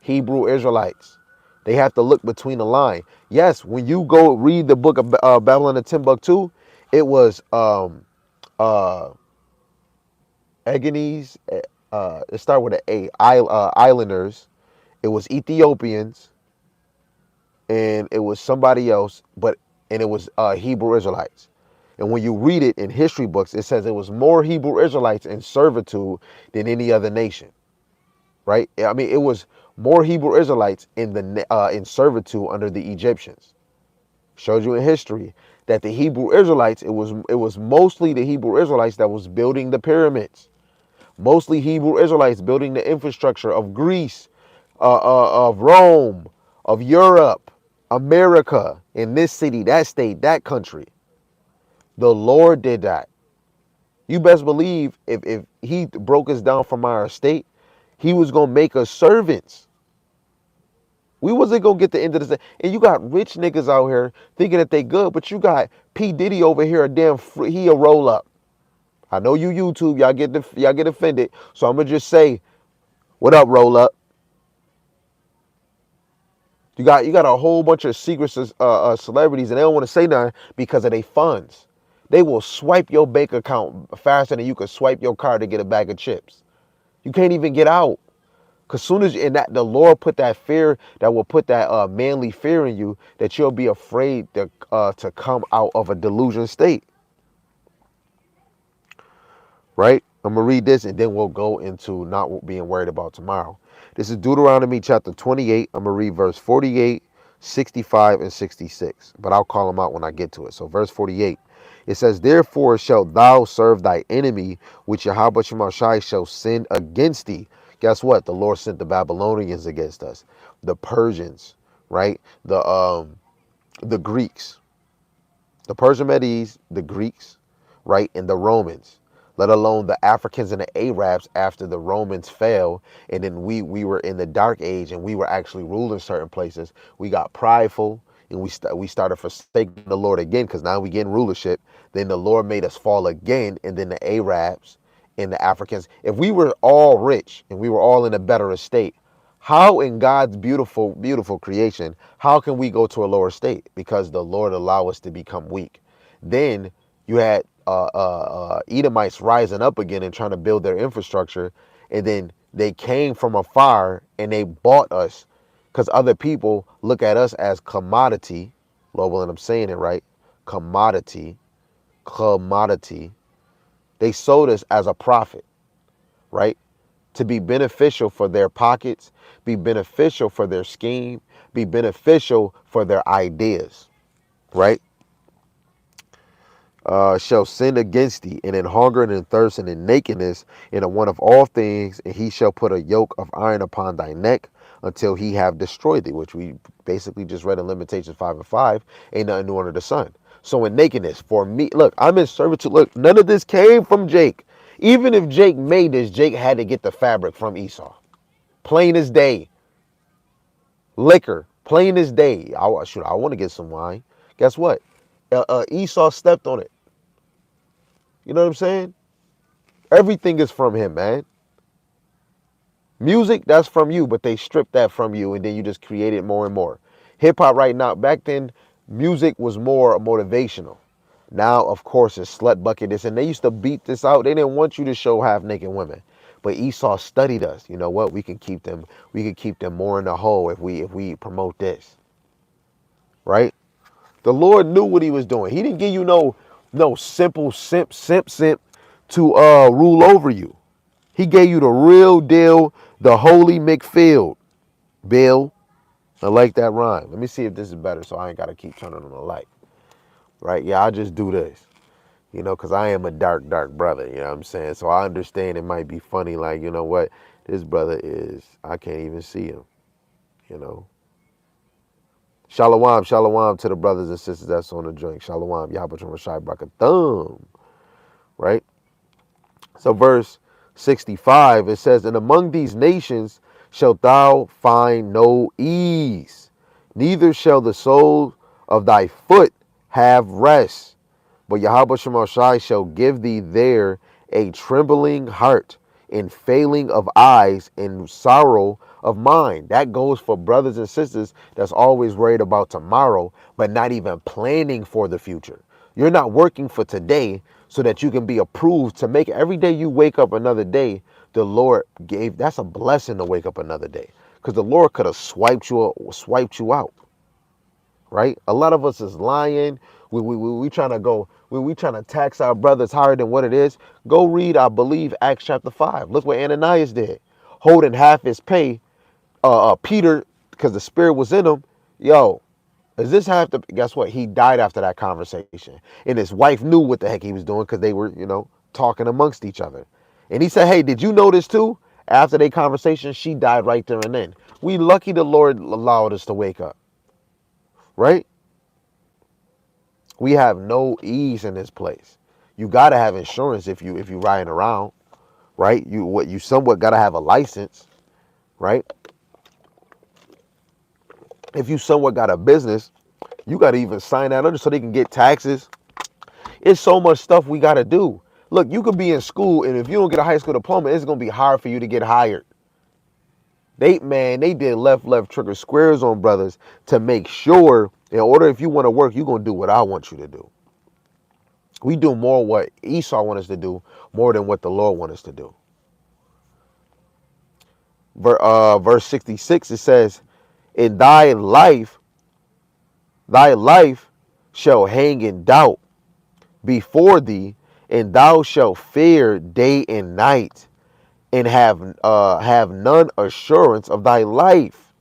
Hebrew Israelites. They have to look between the line. Yes, when you go read the book of Babylon and Timbuktu, it was Eganese. It started with an A. Islanders. It was Ethiopians, and it was somebody else, and it was Hebrew Israelites. And when you read it in history books, it says it was more Hebrew Israelites in servitude than any other nation. Right? I mean, it was more Hebrew Israelites in servitude under the Egyptians. Showed you in history that the Hebrew Israelites, it was mostly the Hebrew Israelites that was building the pyramids. Mostly Hebrew Israelites building the infrastructure of Greece, of Rome, of Europe, America, in this city, that state, that country. The Lord did that. You best believe if he broke us down from our estate, he was going to make us servants. We wasn't going to get the end of this. And you got rich niggas out here thinking that they good, but you got P. Diddy over here, he a roll up. I know you YouTube, y'all get offended. So I'm going to just say, what up, roll up? You got a whole bunch of secret celebrities, and they don't want to say nothing because of their funds. They will swipe your bank account faster than you could swipe your car to get a bag of chips. You can't even get out. Because soon as the Lord put that fear, that will put that manly fear in you, that you'll be afraid to come out of a delusion state. Right? I'm going to read this and then we'll go into not being worried about tomorrow. This is Deuteronomy chapter 28. I'm going to read verse 48 65 and 66, but I'll call them out when I get to it. So verse 48, it says, therefore shalt thou serve thy enemy, which Yahweh Shemashai shall send against thee. Guess what? The Lord sent the Babylonians against us, the Persians, right? The Greeks, the Persian Medes, the Greeks, right? And the Romans, let alone the Africans and the Arabs after the Romans fell. And then we were in the dark age and we were actually ruling certain places. We got prideful and we started forsaking the Lord again because now we getting rulership. Then the Lord made us fall again. And then the Arabs and the Africans, if we were all rich and we were all in a better estate, how in God's beautiful, beautiful creation, how can we go to a lower state? Because the Lord allow us to become weak. Then you had Edomites rising up again and trying to build their infrastructure. And then they came from afar and they bought us because other people look at us as commodity. Lord, and I'm saying it right. Commodity. Commodity. They sold us as a profit, right? To be beneficial for their pockets, be beneficial for their scheme, be beneficial for their ideas, right? Shall sin against thee, and in hunger and in thirst and in nakedness, and in want of all things, and he shall put a yoke of iron upon thy neck until he have destroyed thee, which we basically just read in Limitations 5 and 5, ain't nothing new under the sun. So in nakedness, for me, look, I'm in servitude. Look, none of this came from Jake. Even if Jake made this, Jake had to get the fabric from Esau. Plain as day. Liquor, plain as day. I want to get some wine. Guess what? Esau stepped on it. You know what I'm saying? Everything is from him, man. Music, that's from you, but they stripped that from you, and then you just create it more and more. Hip hop right now, back then, music was more motivational. Now, of course, it's slut bucket this, and they used to beat this out. They didn't want you to show half naked women. But Esau studied us. You know what? We can keep them. We can keep them more in the hole if we promote this, right? The Lord knew what He was doing. He didn't give you no simple simp to rule over you. He gave you the real deal, the holy McField. Bill, I like that rhyme. Let me see if this is better so I ain't got to keep turning on the light. Right? Yeah, I'll just do this. You know, because I am a dark, dark brother. You know what I'm saying? So I understand it might be funny. Like, you know what? This brother is, I can't even see him. You know? Shalom, shalom to the brothers and sisters that's on the joint. Shalom, Yahweh Shai Brakathum. Right? So verse 65, it says, and among these nations shalt thou find no ease, neither shall the sole of thy foot have rest. But Yahweh Shemashai shall give thee there a trembling heart, and failing of eyes, and sorrow of mind. That goes for brothers and sisters that's always worried about tomorrow, but not even planning for the future. You're not working for today so that you can be approved to make it. Every day you wake up another day, the Lord gave, that's a blessing to wake up another day. Because the Lord could have swiped you out. Right? A lot of us is lying. We trying to go, we trying to tax our brothers higher than what it is. Go read, I believe, Acts chapter 5. Look what Ananias did. Holding half his pay, Peter, because the spirit was in him. Yo, does this have to, guess what? He died after that conversation. And his wife knew what the heck he was doing because they were, talking amongst each other. And he said, hey, did you know this too? After their conversation, she died right there and then. We lucky the Lord allowed us to wake up. Right? We have no ease in this place. You gotta have insurance if you riding around, right? You somewhat gotta have a license, right? If you somewhat got a business, you gotta even sign that under so they can get taxes. It's so much stuff we gotta do. Look, you could be in school, and if you don't get a high school diploma, it's gonna be hard for you to get hired. They did left trigger squares on brothers to make sure, in order if you want to work, you're gonna do what I want you to do. We do more what Esau wants us to do more than what the Lord wants us to do. Verse 66, it says, in thy life shall hang in doubt before thee, and thou shalt fear day and night, and have none assurance of thy life.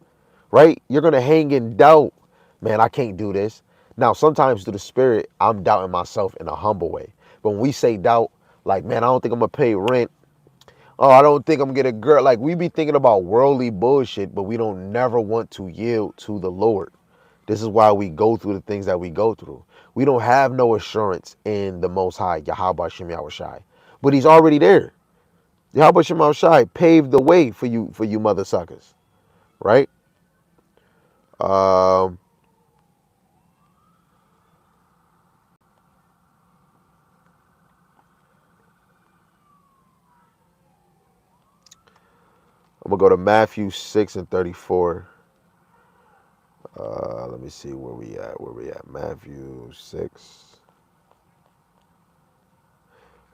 Right? You're going to hang in doubt Man, I can't do this. Now, sometimes through the spirit, I'm doubting myself in a humble way. But when we say doubt, like, man, I don't think I'm gonna pay rent. Oh, I don't think I'm gonna get a girl. Like, we be thinking about worldly bullshit, but we don't never want to yield to the Lord. This is why we go through the things that we go through. We don't have no assurance in the Most High, Yahweh Shem Yahushai. But he's already there. Yahweh Shem Yahushai paved the way for you mother suckers, right? Um, I'm gonna go to Matthew 6 and 34. Let me see where we at. Where we at? Matthew 6.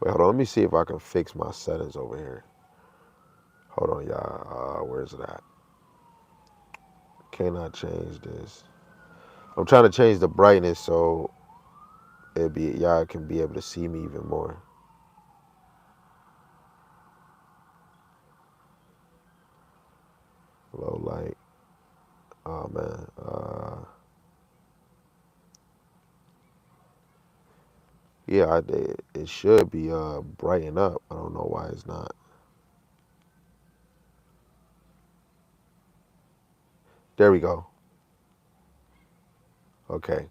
Wait, hold on. Let me see if I can fix my settings over here. Hold on, y'all. Where's it at? Can I change this? I'm trying to change the brightness so y'all can be able to see me even more. Low light. Oh man. Yeah, it should be brighten up. I don't know why it's not. There we go. Okay,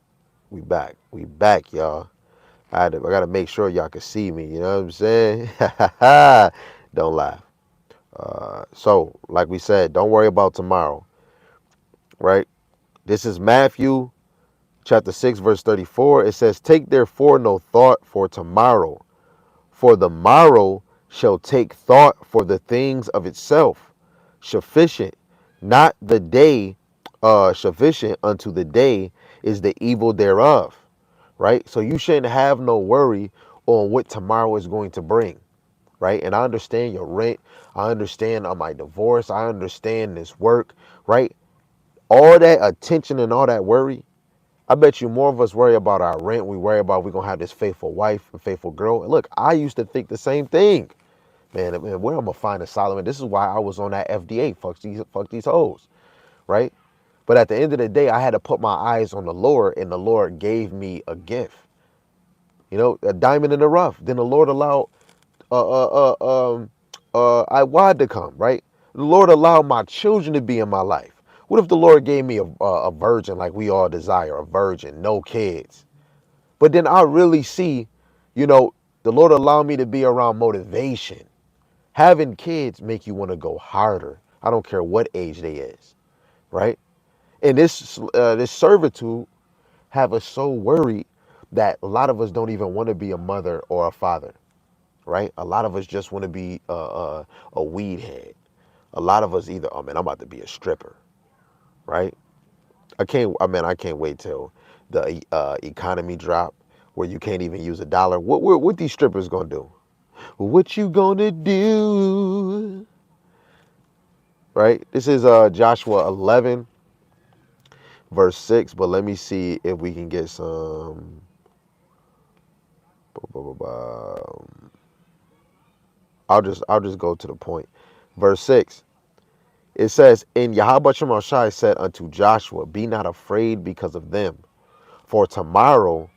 we back. We back, y'all. I gotta make sure y'all can see me. You know what I'm saying? Don't laugh. So, like we said, don't worry about tomorrow, right? This is Matthew chapter 6, verse 34. It says, "Take therefore no thought for tomorrow, for the morrow shall take thought for the things of itself. Sufficient, not the day, sufficient unto the day is the evil thereof." Right? So you shouldn't have no worry on what tomorrow is going to bring. Right? And I understand your rent. I understand my divorce. I understand this work. Right? All that attention and all that worry. I bet you more of us worry about our rent. We worry about we're going to have this faithful wife and faithful girl. And look, I used to think the same thing. Man, where I'm going to find a Solomon? This is why I was on that FDA. Fuck these hoes. Right? But at the end of the day, I had to put my eyes on the Lord, and the Lord gave me a gift. You know, a diamond in the rough. Then the Lord allowed I to come, right? The Lord allowed my children to be in my life. What if the Lord gave me a virgin like we all desire, a virgin, no kids? But then I really see, you know, the Lord allowed me to be around motivation. Having kids make you want to go harder. I don't care what age they is, right? And this servitude have us so worried that a lot of us don't even want to be a mother or a father, right? A lot of us just want to be a weed head. A lot of us either, oh man, I'm about to be a stripper, right? I can't wait till the economy drop where you can't even use a dollar. What these strippers gonna do? What you gonna do? Right? This is Joshua 11 verse 6, but let me see if we can get some. I'll just go to the point. Verse 6. It says, "And Yahweh Shai said unto Joshua, Be not afraid because of them, for tomorrow,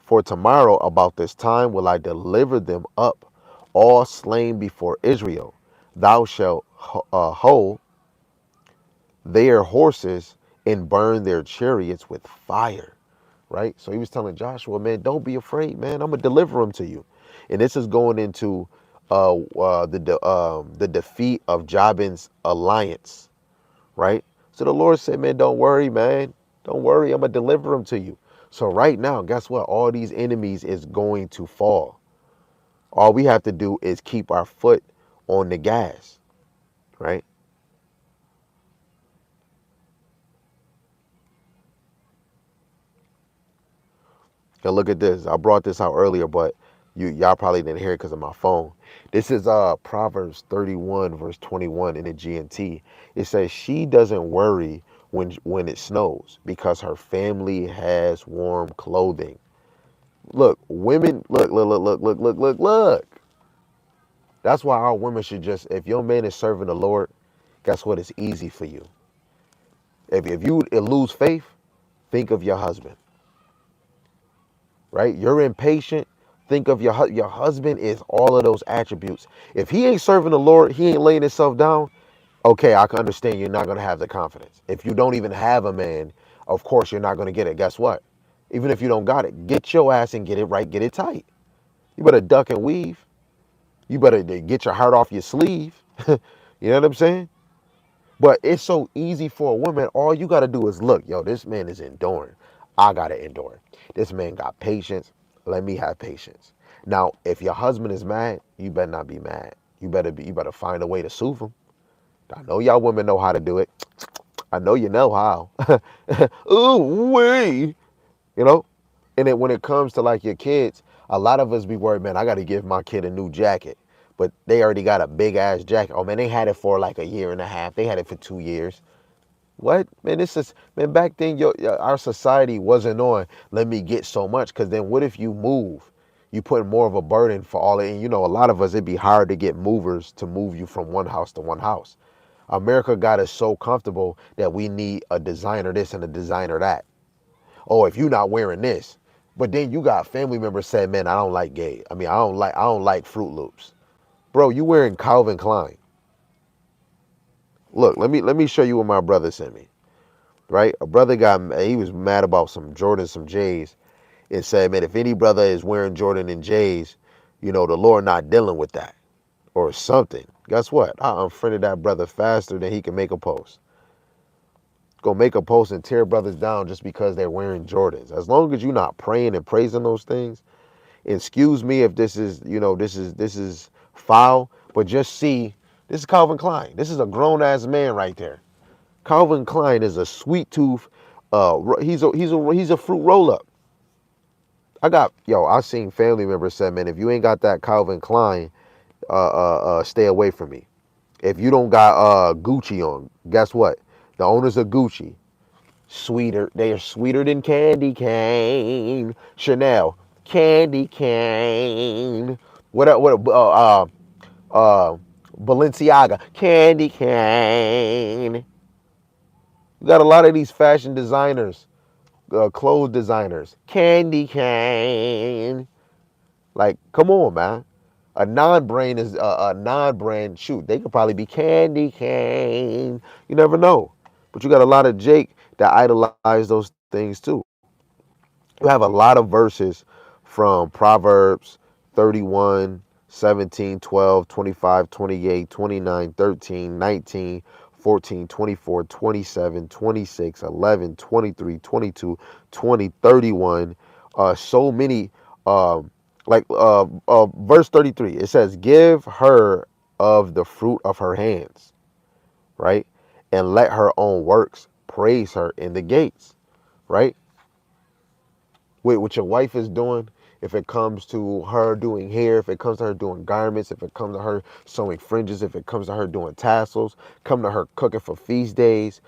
about this time will I deliver them up, all slain before Israel. Thou shalt hold their horses and burn their chariots with fire." Right? So he was telling Joshua, man, don't be afraid, man. I'm gonna deliver them to you. And this is going into the defeat of Jabin's alliance, right? So the Lord said, man, don't worry, man. Don't worry. I'm gonna deliver them to you. So right now, guess what? All these enemies is going to fall. All we have to do is keep our foot on the gas, right? And look at this. I brought this out earlier, but y'all probably didn't hear it because of my phone. This is Proverbs 31 verse 21 in the GNT. It says she doesn't worry when it snows because her family has warm clothing. Look, women, look. That's why our women should just, if your man is serving the Lord, guess what? It's easy for you. If you lose faith, think of your husband, right? You're impatient. Think of your husband is all of those attributes. If he ain't serving the Lord, he ain't laying himself down. Okay, I can understand you're not going to have the confidence. If you don't even have a man, of course you're not going to get it. Guess what? Even if you don't got it, get your ass and get it right, get it tight. You better duck and weave. You better get your heart off your sleeve. You know what I'm saying? But it's so easy for a woman. All you got to do is look, yo, this man is enduring. I got to endure. This man got patience. Let me have patience. Now, if your husband is mad, you better not be mad. You better find a way to soothe him. I know y'all women know how to do it. I know you know how. Ooh, wee. You know? And then when it comes to like your kids, a lot of us be worried, man, I got to give my kid a new jacket. But they already got a big ass jacket. Oh, man, they had it for like a year and a half. They had it for 2 years. What? Man, this is, man, back then our society wasn't on, let me get so much. Because then what if you move? You put more of a burden for all it. And you know, a lot of us, it'd be hard to get movers to move you from one house to one house. America got us so comfortable that we need a designer this and a designer that. Oh, if you're not wearing this. But then you got family members saying, man, I don't like gay. I mean, I don't like Fruit Loops. Bro, you wearing Calvin Klein. Look, let me show you what my brother sent me. Right? A brother he was mad about some Jordans, some J's, and said, man, if any brother is wearing Jordan and J's, you know, the Lord not dealing with that or something. Guess what? I unfriended that brother faster than he can make a post. Go make a post and tear brothers down just because they're wearing Jordans. As long as you're not praying and praising those things, excuse me if this is, you know, this is foul, but just see, this is Calvin Klein. This is a grown ass man right there. Calvin Klein is a sweet tooth. He's a fruit roll up. I seen family members say, man, if you ain't got that Calvin Klein, stay away from me. If you don't got Gucci on, guess what? The owners of Gucci, sweeter. They are sweeter than candy cane. Chanel, candy cane. Balenciaga, candy cane. You got a lot of these fashion designers, clothes designers, candy cane. Like, come on, man. A non-brand. Shoot, they could probably be candy cane. You never know. But you got a lot of Jake that idolize those things too. You have a lot of verses from Proverbs 31, 17, 12, 25, 28, 29, 13, 19, 14, 24, 27, 26, 11, 23, 22, 20, 31. So many, verse 33, it says, give her of the fruit of her hands, right? And let her own works praise her in the gates, right? What your wife is doing, if it comes to her doing hair, if it comes to her doing garments, if it comes to her sewing fringes, if it comes to her doing tassels, come to her cooking for feast days,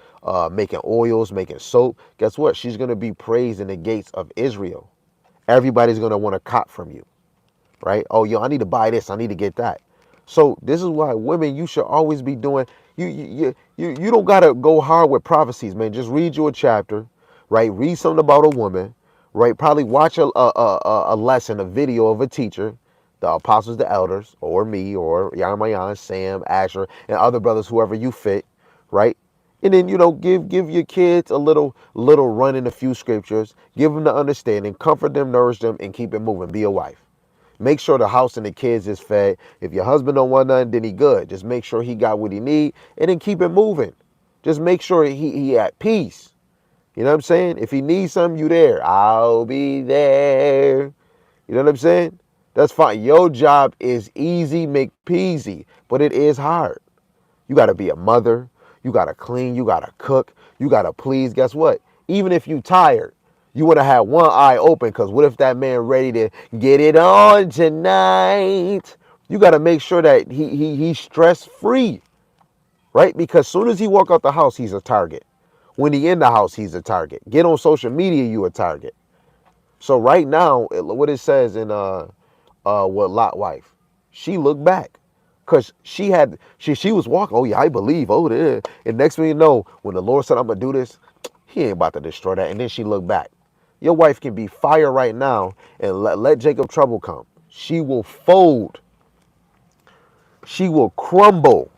making oils, making soap, guess what? She's going to be praised in the gates of Israel. Everybody's going to want to cop from you, right? Oh, yo, I need to buy this. I need to get that. So this is why women, you should always be doing, you don't got to go hard with prophecies, man. Just read you a chapter, right? Read something about a woman, right? Probably watch a lesson, a video of a teacher, the apostles, the elders, or me, or Yarmayan, Sam, Asher, and other brothers, whoever you fit, right? And then, you know, give your kids a little run in a few scriptures, give them the understanding, comfort them, nourish them, and keep it moving. Be a wife. Make sure the house and the kids is fed. If your husband don't want nothing, then he good. Just make sure he got what he need, and then keep it moving. Just make sure he at peace. You know what I'm saying? If he needs something, you there. I'll be there. You know what I'm saying? That's fine. Your job is easy, make peasy, but it is hard. You got to be a mother. You got to clean. You got to cook. You got to please. Guess what? Even if you tired, you want to have one eye open, because what if that man ready to get it on tonight? You got to make sure that he's stress free, right? Because soon as he walk out the house, he's a target. When he in the house, he's a target. Get on social media, you a target. So right now, what it says in what Lot wife, she looked back, because she was walking. Oh yeah, I believe. Oh, there. And next thing you know, when the Lord said, I'm gonna do this, He ain't about to destroy that. And then she looked back. Your wife can be fire right now and let Jacob trouble come. She will fold. She will crumble.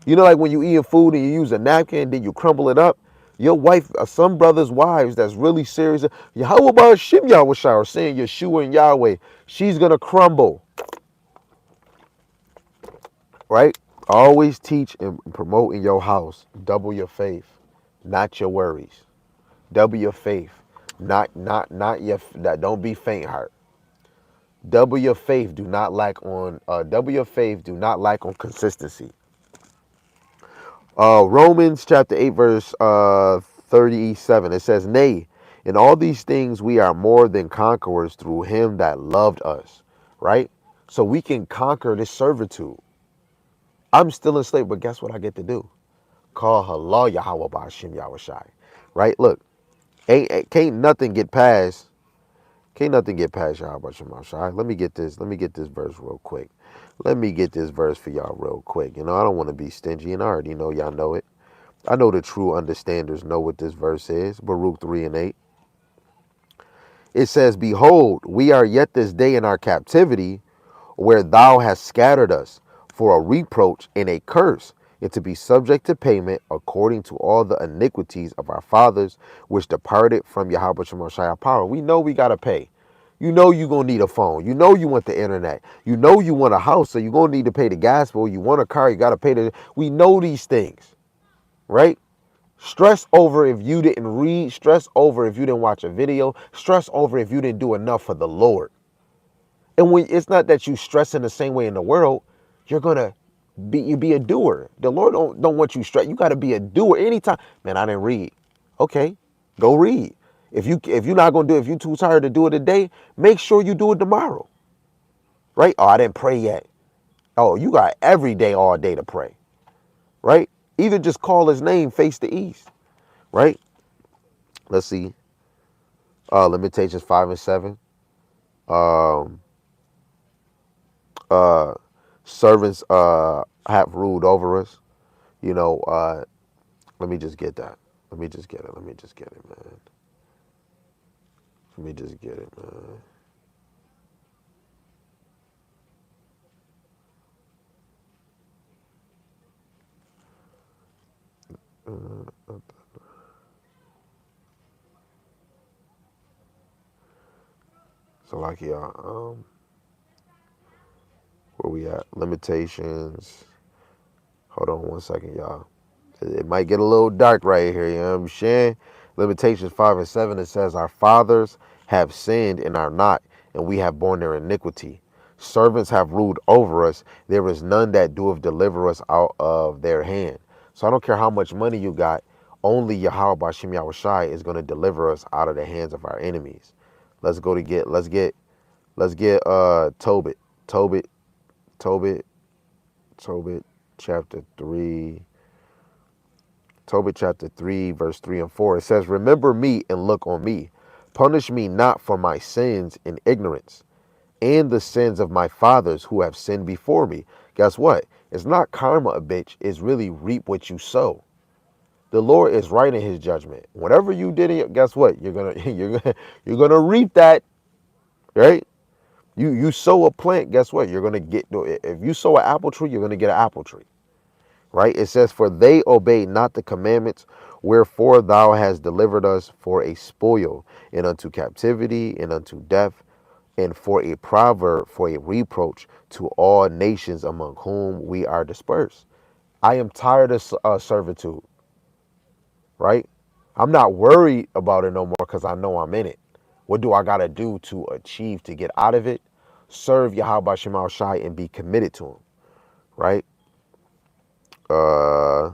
You know, like when you eat food and you use a napkin, then you crumble it up. Your wife, some brothers' wives that's really serious. How about Shim Yahweh or saying Yeshua and Yahweh? She's going to crumble, right? Always teach and promote in your house. Double your faith, not your worries. Double your faith, not your. Don't be faint heart. Double your faith. Do not lack on. Double your faith. Do not lack on consistency. Romans chapter 8 verse 37. It says, "Nay, in all these things we are more than conquerors through Him that loved us." Right. So we can conquer this servitude. I'm still enslaved, but guess what I get to do? Call halal Yahweh Ba'ashim Yahushai. Right? Look, can't nothing get past. Can't nothing get past Yahweh Ba'ashim Yahushai. Let me get this. Let me get this verse real quick. Let me get this verse for y'all real quick. You know, I don't want to be stingy, and I already know y'all know it. I know the true understanders know what this verse is. Baruch 3:8. It says, "Behold, we are yet this day in our captivity, where thou hast scattered us, for a reproach and a curse, and to be subject to payment according to all the iniquities of our fathers, which departed from Yahweh Shemashai power." We know we gotta pay. You know you're gonna need a phone. You know you want the internet. You know you want a house, so you're gonna need to pay the gas bill. You want a car, you gotta pay the. We know these things, right? Stress over if you didn't read, stress over if you didn't watch a video, stress over if you didn't do enough for the Lord. And when it's not that you stress in the same way in the world, you're gonna be a doer. The Lord don't want you stress. You gotta be a doer anytime. Man, I didn't read. Okay, go read. If you're not gonna do it, if you're too tired to do it today, make sure you do it tomorrow. Right? Oh, I didn't pray yet. Oh, you got every day, all day to pray. Right? Either just call his name, face the east. Right? Let's see. Limitations 5 and 7. Um, uh, Servants have ruled over us. You know, let me just get that. Let me just get it. Let me just get it, man. Let me just get it, man. So like y'all, where we at? Limitations. Hold on one second, y'all. It might get a little dark right here, you know what I'm saying? Limitations 5 and 7, it says, "Our fathers have sinned and are not, and we have borne their iniquity. Servants have ruled over us. There is none that doeth deliver us out of their hand." So I don't care how much money you got, only Yahweh Ba'ashim Yahushai is going to deliver us out of the hands of our enemies. Let's get Tobit. Tobit, Tobit, Tobit, chapter 3. Tobit chapter 3, verse 3 and 4. It says, "Remember me and look on me. Punish me not for my sins in ignorance, and the sins of my fathers who have sinned before me." Guess what? It's not karma, a bitch. It's really reap what you sow. The Lord is right in his judgment. Whatever you did, guess what? You're gonna you're gonna reap that, right? You sow a plant, guess what? You're gonna get. If you sow an apple tree, you're gonna get an apple tree. Right? It says, "For they obeyed not the commandments, wherefore thou hast delivered us for a spoil, and unto captivity, and unto death, and for a proverb, for a reproach to all nations among whom we are dispersed." I am tired of servitude, right? I'm not worried about it no more because I know I'm in it. What do I got to do to achieve to get out of it? Serve Yahweh Shema Shai and be committed to him, right? Uh,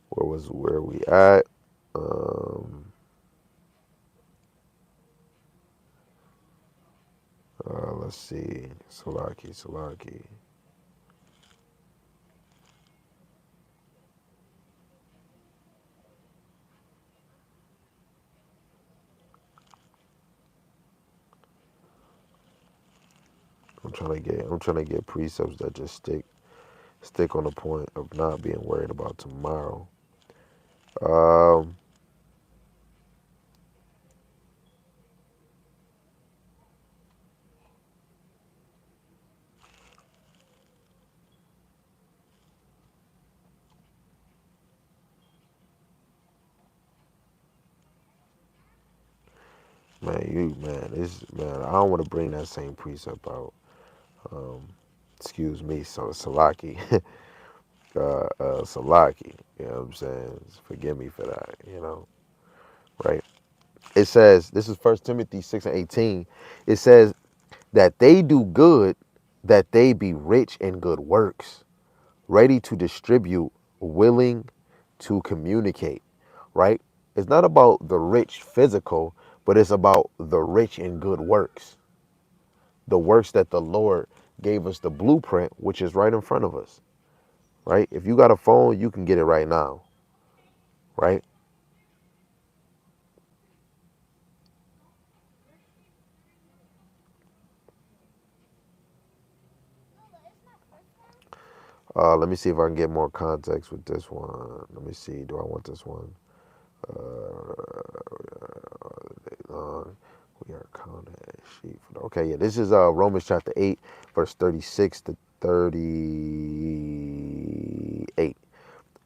where we at? Let's see. Salaki. I'm trying to get precepts that just stick on the point of not being worried about tomorrow. Um, man, I don't want to bring that same precept out. Um, excuse me, so Salaki, Salaki. You know what I'm saying? Forgive me for that. Right? It says this is First Timothy 6:18. It says that they do good, that they be rich in good works, ready to distribute, willing to communicate. Right? It's not about the rich physical, but it's about the rich in good works. The works that the Lord gave us the blueprint, which is right in front of us. Right? If you got a phone, you can get it right now. Right? Let me see if I can get more context with this one. Let me see. Do I want this one? Uh, we are counted as sheep. Okay, yeah. This is Romans chapter 8, verse 36 to 38.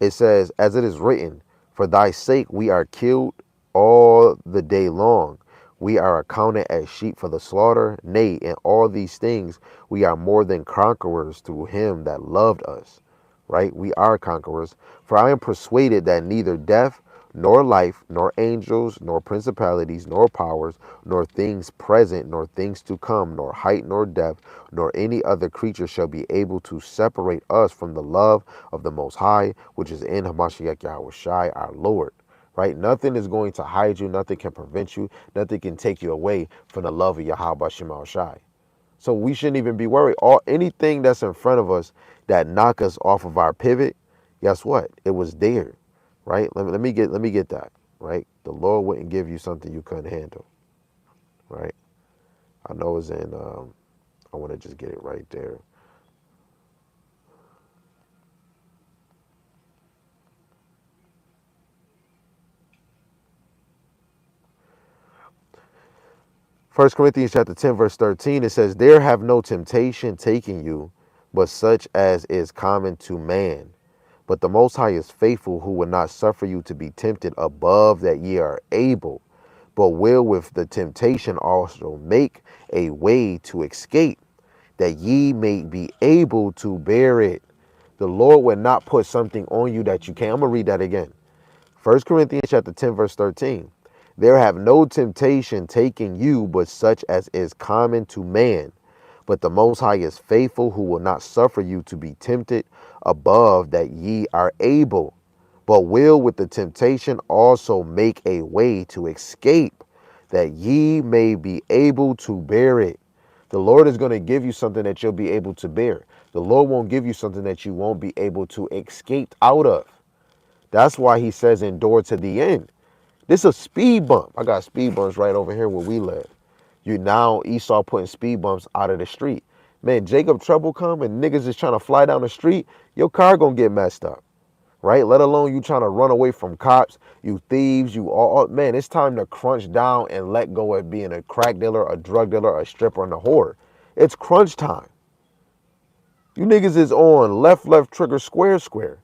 It says, as it is written, for thy sake we are killed all the day long. We are accounted as sheep for the slaughter. Nay, in all these things we are more than conquerors through him that loved us. Right? We are conquerors. For I am persuaded that neither death, nor life, nor angels, nor principalities, nor powers, nor things present, nor things to come, nor height, nor depth, nor any other creature shall be able to separate us from the love of the Most High, which is in Hamashiach Yahweh Shai, our Lord. Right? Nothing is going to hide you. Nothing can prevent you. Nothing can take you away from the love of Yahweh Shema Shai. So we shouldn't even be worried. Anything that's in front of us that knock us off of our pivot, guess what? It was there, right? Let me get that, right? The Lord wouldn't give you something you couldn't handle, right? I know it's in. I want to just get it right there. First Corinthians chapter 10, verse 13. It says, "There have no temptation taken you, but such as is common to man. But the Most High is faithful, who will not suffer you to be tempted above that ye are able, but will with the temptation also make a way to escape, that ye may be able to bear it." The Lord will not put something on you that you can't. I'm going to read that again. First Corinthians chapter 10, verse 13. "There have no temptation taken you but such as is common to man. But the Most High is faithful, who will not suffer you to be tempted above that ye are able, but will with the temptation also make a way to escape, that ye may be able to bear it." The Lord is going to give you something that you'll be able to bear. The Lord won't give you something that you won't be able to escape out of. That's why he says endure to the end. This is a speed bump. I got speed bumps right over here where we live. You now Esau putting speed bumps out of the street. Man, Jacob trouble come and niggas is trying to fly down the street, your car gonna get messed up, right? Let alone you trying to run away from cops, you thieves, you all. Man, it's time to crunch down and let go of being a crack dealer, a drug dealer, a stripper, and a whore. It's crunch time. You niggas is on left, left trigger, square, square.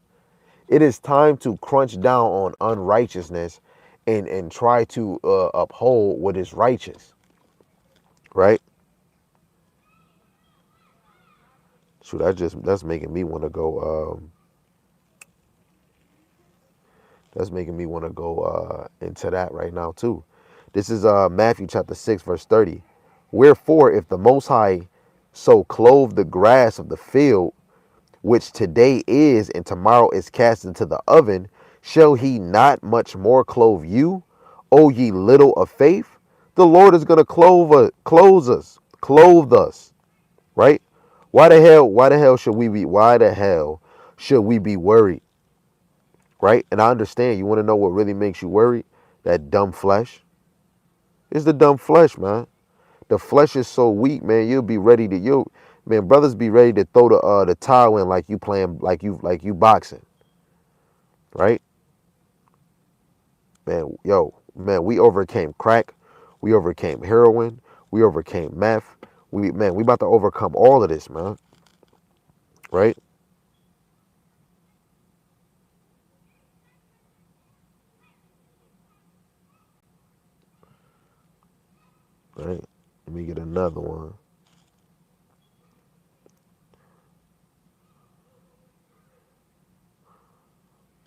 It is time to crunch down on unrighteousness and try to uphold what is righteous, right? So that's making me want to go. That's making me want to go into that right now too. This is Matthew chapter 6, verse 30. "Wherefore, if the Most High so clothe the grass of the field, which today is and tomorrow is cast into the oven, shall he not much more clothe you, O ye little of faith?" The Lord is gonna clothe us, right? Why the hell should we be worried? Right? And I understand you want to know what really makes you worried? That dumb flesh. It's the dumb flesh, man. The flesh is so weak, man. You'll be ready to man, brothers be ready to throw the towel in like you playing like you boxing, right? Man, yo, man, we overcame crack, we overcame heroin, we overcame meth. We about to overcome all of this, man. Right? Right. Let me get another one.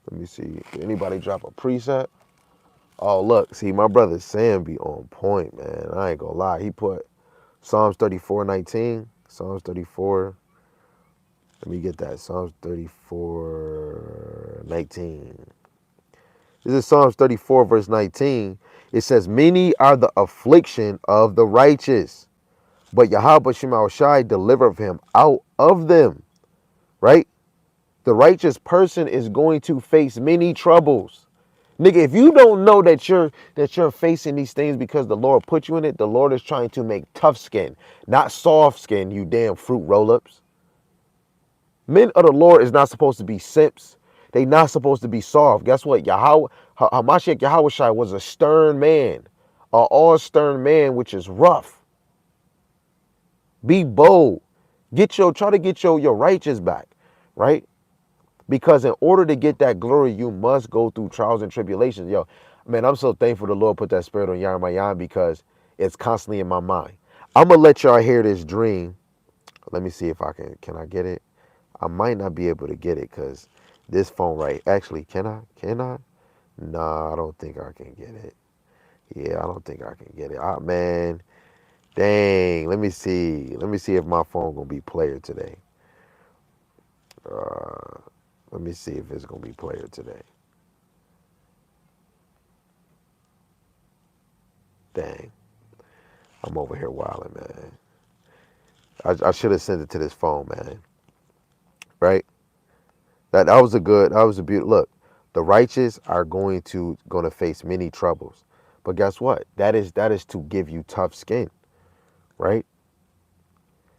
Let me see. Did anybody drop a preset? Oh, look, see, my brother Sam be on point, man. I ain't gonna lie. He put Psalms 34:19. Psalms 34. Let me get that. Psalms 34:19. This is Psalms 34, verse 19. It says, many are the affliction of the righteous, but Yahweh Shema Shai delivereth him out of them. Right? The righteous person is going to face many troubles. Nigga, if you don't know that you're facing these things because the Lord put you in it, the Lord is trying to make tough skin, not soft skin, you damn fruit roll-ups. Men of the Lord is not supposed to be simps. They not supposed to be soft. Guess what? Yahweh, Hamashiach Yahweh Shai was a stern man, an all stern man, which is rough. Be bold. Try to get your righteous back, right? Because in order to get that glory, you must go through trials and tribulations. Yo, man, I'm so thankful the Lord put that spirit on Yarmayan because it's constantly in my mind. I'm gonna let y'all hear this dream. Let me see if I can I get it? I might not be able to get it because this phone right. Actually, can I? Can I? Nah, I don't think I can get it. Yeah, I don't think I can get it. Ah, man, dang. Let me see. Let me see if my phone gonna be player today. Uh, let me see if it's gonna be player today. Dang, I'm over here wilding, man. I should have sent it to this phone, man. Right? That was a good. That was a beautiful look. The righteous are going to face many troubles, but guess what? That is to give you tough skin, right?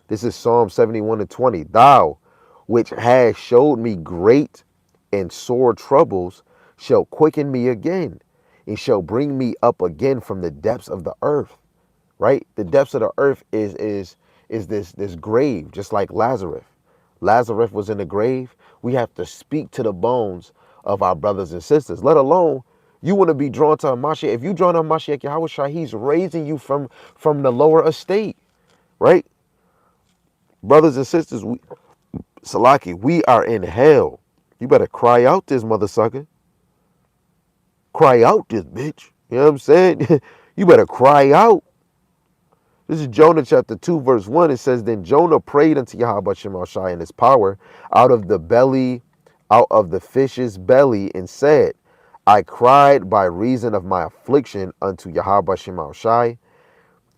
This is Psalm 71:20. Thou, which hast showed me great and sore troubles, shall quicken me again, and shall bring me up again from the depths of the earth. Right? The depths of the earth is this grave, just like Lazarus. Lazarus was in the grave. We have to speak to the bones of our brothers and sisters. Let alone you want to be drawn to Mashiach. If you drawn to Mashiach Yahweh Shai, he's raising you from the lower estate, right? Brothers and sisters, Salaki, we are in hell. You better cry out this mother sucker. Cry out this bitch. You know what I'm saying? You better cry out. This is Jonah chapter 2, verse 1. It says, then Jonah prayed unto Yahweh Shema Shai in his power out of the belly, out of the fish's belly, and said, I cried by reason of my affliction unto Yahweh Shema Shai,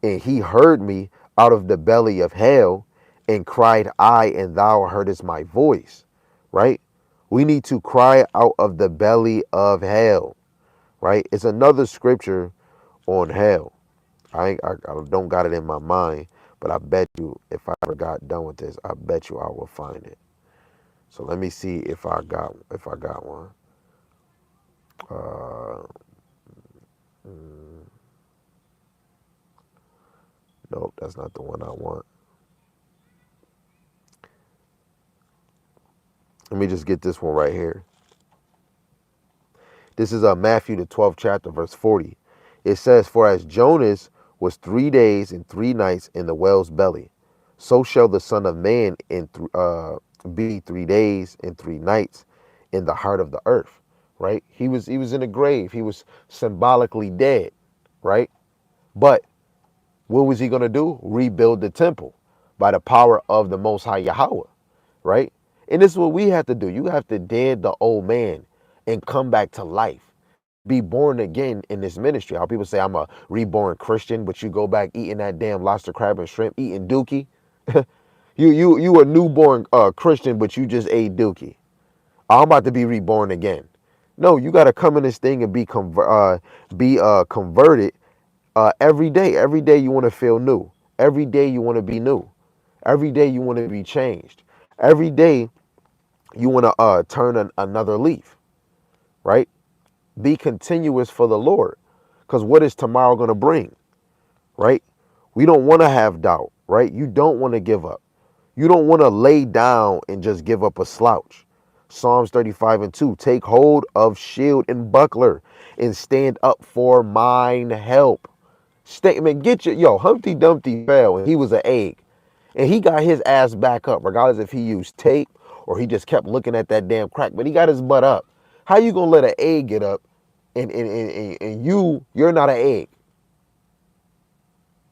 and he heard me out of the belly of hell, and cried I, and thou heardest my voice. Right? We need to cry out of the belly of hell. Right? It's another scripture on hell. I don't got it in my mind, but I bet you if I ever got done with this, I bet you I will find it. So let me see if I got one. Uh, mm, nope, that's not the one I want. Let me just get this one right here. This is Matthew the 12th chapter, verse 40. It says, for as Jonas was 3 days and 3 nights in the whale's belly, so shall the Son of Man be 3 days and 3 nights in the heart of the earth. Right? He was in a grave. He was symbolically dead. Right? But what was he gonna do? Rebuild the temple by the power of the Most High Yahweh. Right? And this is what we have to do. You have to dead the old man and come back to life. Be born again in this ministry. How people say I'm a reborn Christian, but you go back eating that damn lobster, crab, and shrimp, eating dookie. You a newborn Christian, but you just ate dookie. I'm about to be reborn again. No, you got to come in this thing and be converted every day. Every day you want to feel new. Every day you want to be new. Every day you want to be changed. Every day you want to turn another leaf, right? Be continuous for the Lord. Because what is tomorrow going to bring, right? We don't want to have doubt, right? You don't want to give up. You don't want to lay down and just give up a slouch. Psalms 35:2. Take hold of shield and buckler and stand up for mine help. Statement, get your, Humpty Dumpty fell and he was an egg. And he got his ass back up, regardless if he used tape or he just kept looking at that damn crack, but he got his butt up. How you gonna let an egg get up and you're not an egg,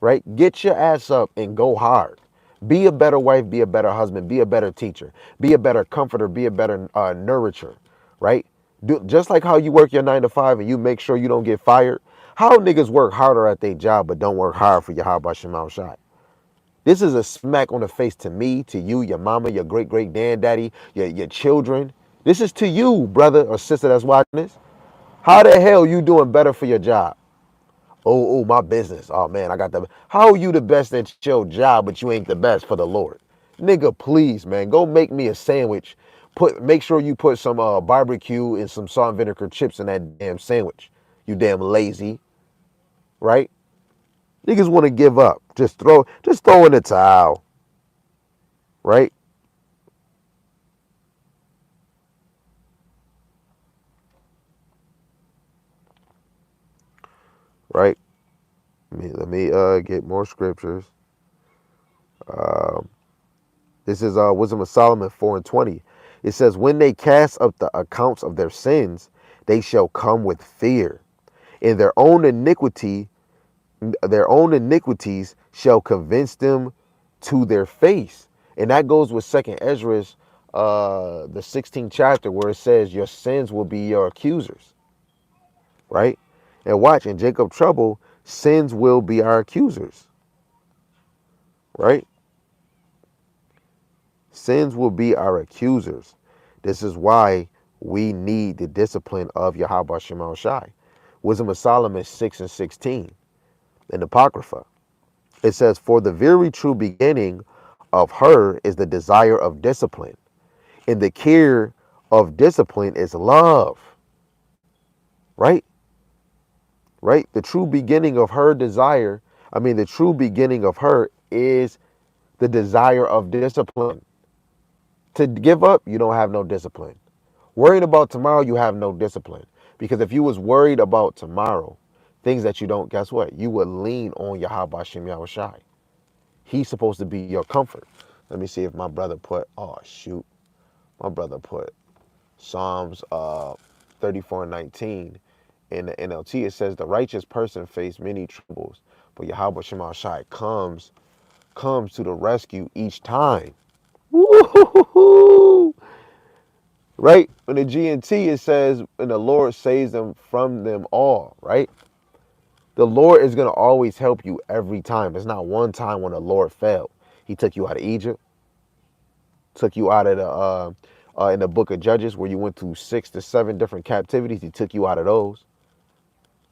right? Get your ass up and go hard. Be a better wife, be a better husband, be a better teacher, be a better comforter, be a better nourisher, right? Just like how you work your 9 to 5 and you make sure you don't get fired. How niggas work harder at their job but don't work hard for your Yahweh Shema Shai? This is a smack on the face to me, to you, your mama, your great granddaddy, your children. This is to you, brother or sister that's watching this. How the hell you doing better for your job? Oh, my business. Oh man, I got the. How are you the best at your job, but you ain't the best for the Lord? Nigga, please, man, go make me a sandwich. Make sure you put some barbecue and some salt and vinegar chips in that damn sandwich. You damn lazy, right? Niggas want to give up. Just throw in the towel, right? Right. Let me get more scriptures. Um, this is Wisdom of Solomon 4:20. It says, "When they cast up the accounts of their sins, they shall come with fear, and their own iniquities shall convince them to their face." And that goes with Second Ezra, the 16th chapter, where it says, "Your sins will be your accusers." Right? And watch, in Jacob trouble, sins will be our accusers. Right? Sins will be our accusers. This is why we need the discipline of Yahweh Shema Shai. Wisdom of Solomon 6:16 in Apocrypha. It says, "For the very true beginning of her is the desire of discipline, and the care of discipline is love." Right? Right? The true beginning of her desire, the true beginning of her is the desire of discipline. To give up, you don't have no discipline. Worrying about tomorrow, you have no discipline. Because if you was worried about tomorrow, things that you don't, guess what? You would lean on Yahweh Shem Yahushai. He's supposed to be your comfort. Let me see if my brother put, oh shoot, my brother put Psalms 34:19 in the NLT. It says, "The righteous person face many troubles, but Yahweh Shem Yahushai comes to the rescue each time." Woo-hoo-hoo-hoo. Right? In the GNT, it says, "And the Lord saves them from them all," right? The Lord is going to always help you every time. There's not one time when the Lord failed. He took you out of Egypt, took you out of in the book of Judges, where you went through 6 to 7 different captivities. He took you out of those.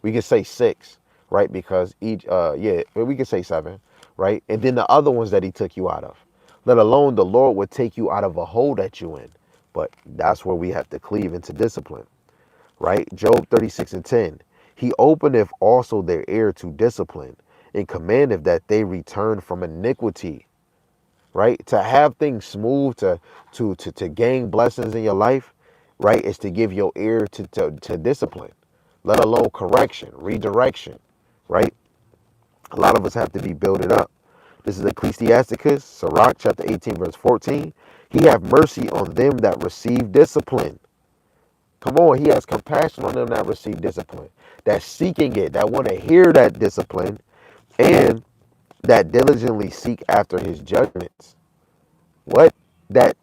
We can say 6, right? Because we can say 7, right? And then the other ones that he took you out of. Let alone the Lord would take you out of a hole that you in. But that's where we have to cleave into discipline, right? Job 36:10. "He openeth also their ear to discipline, and commandeth that they return from iniquity." Right? To have things smooth, to gain blessings in your life, right, is to give your ear to discipline, let alone correction, redirection, right? A lot of us have to be builded up. This is Ecclesiasticus, Sirach, chapter 18, verse 14. "He have mercy on them that receive discipline." Come on, he has compassion on them that receive discipline, that seeking it, that want to hear that discipline, and that diligently seek after his judgments. What? That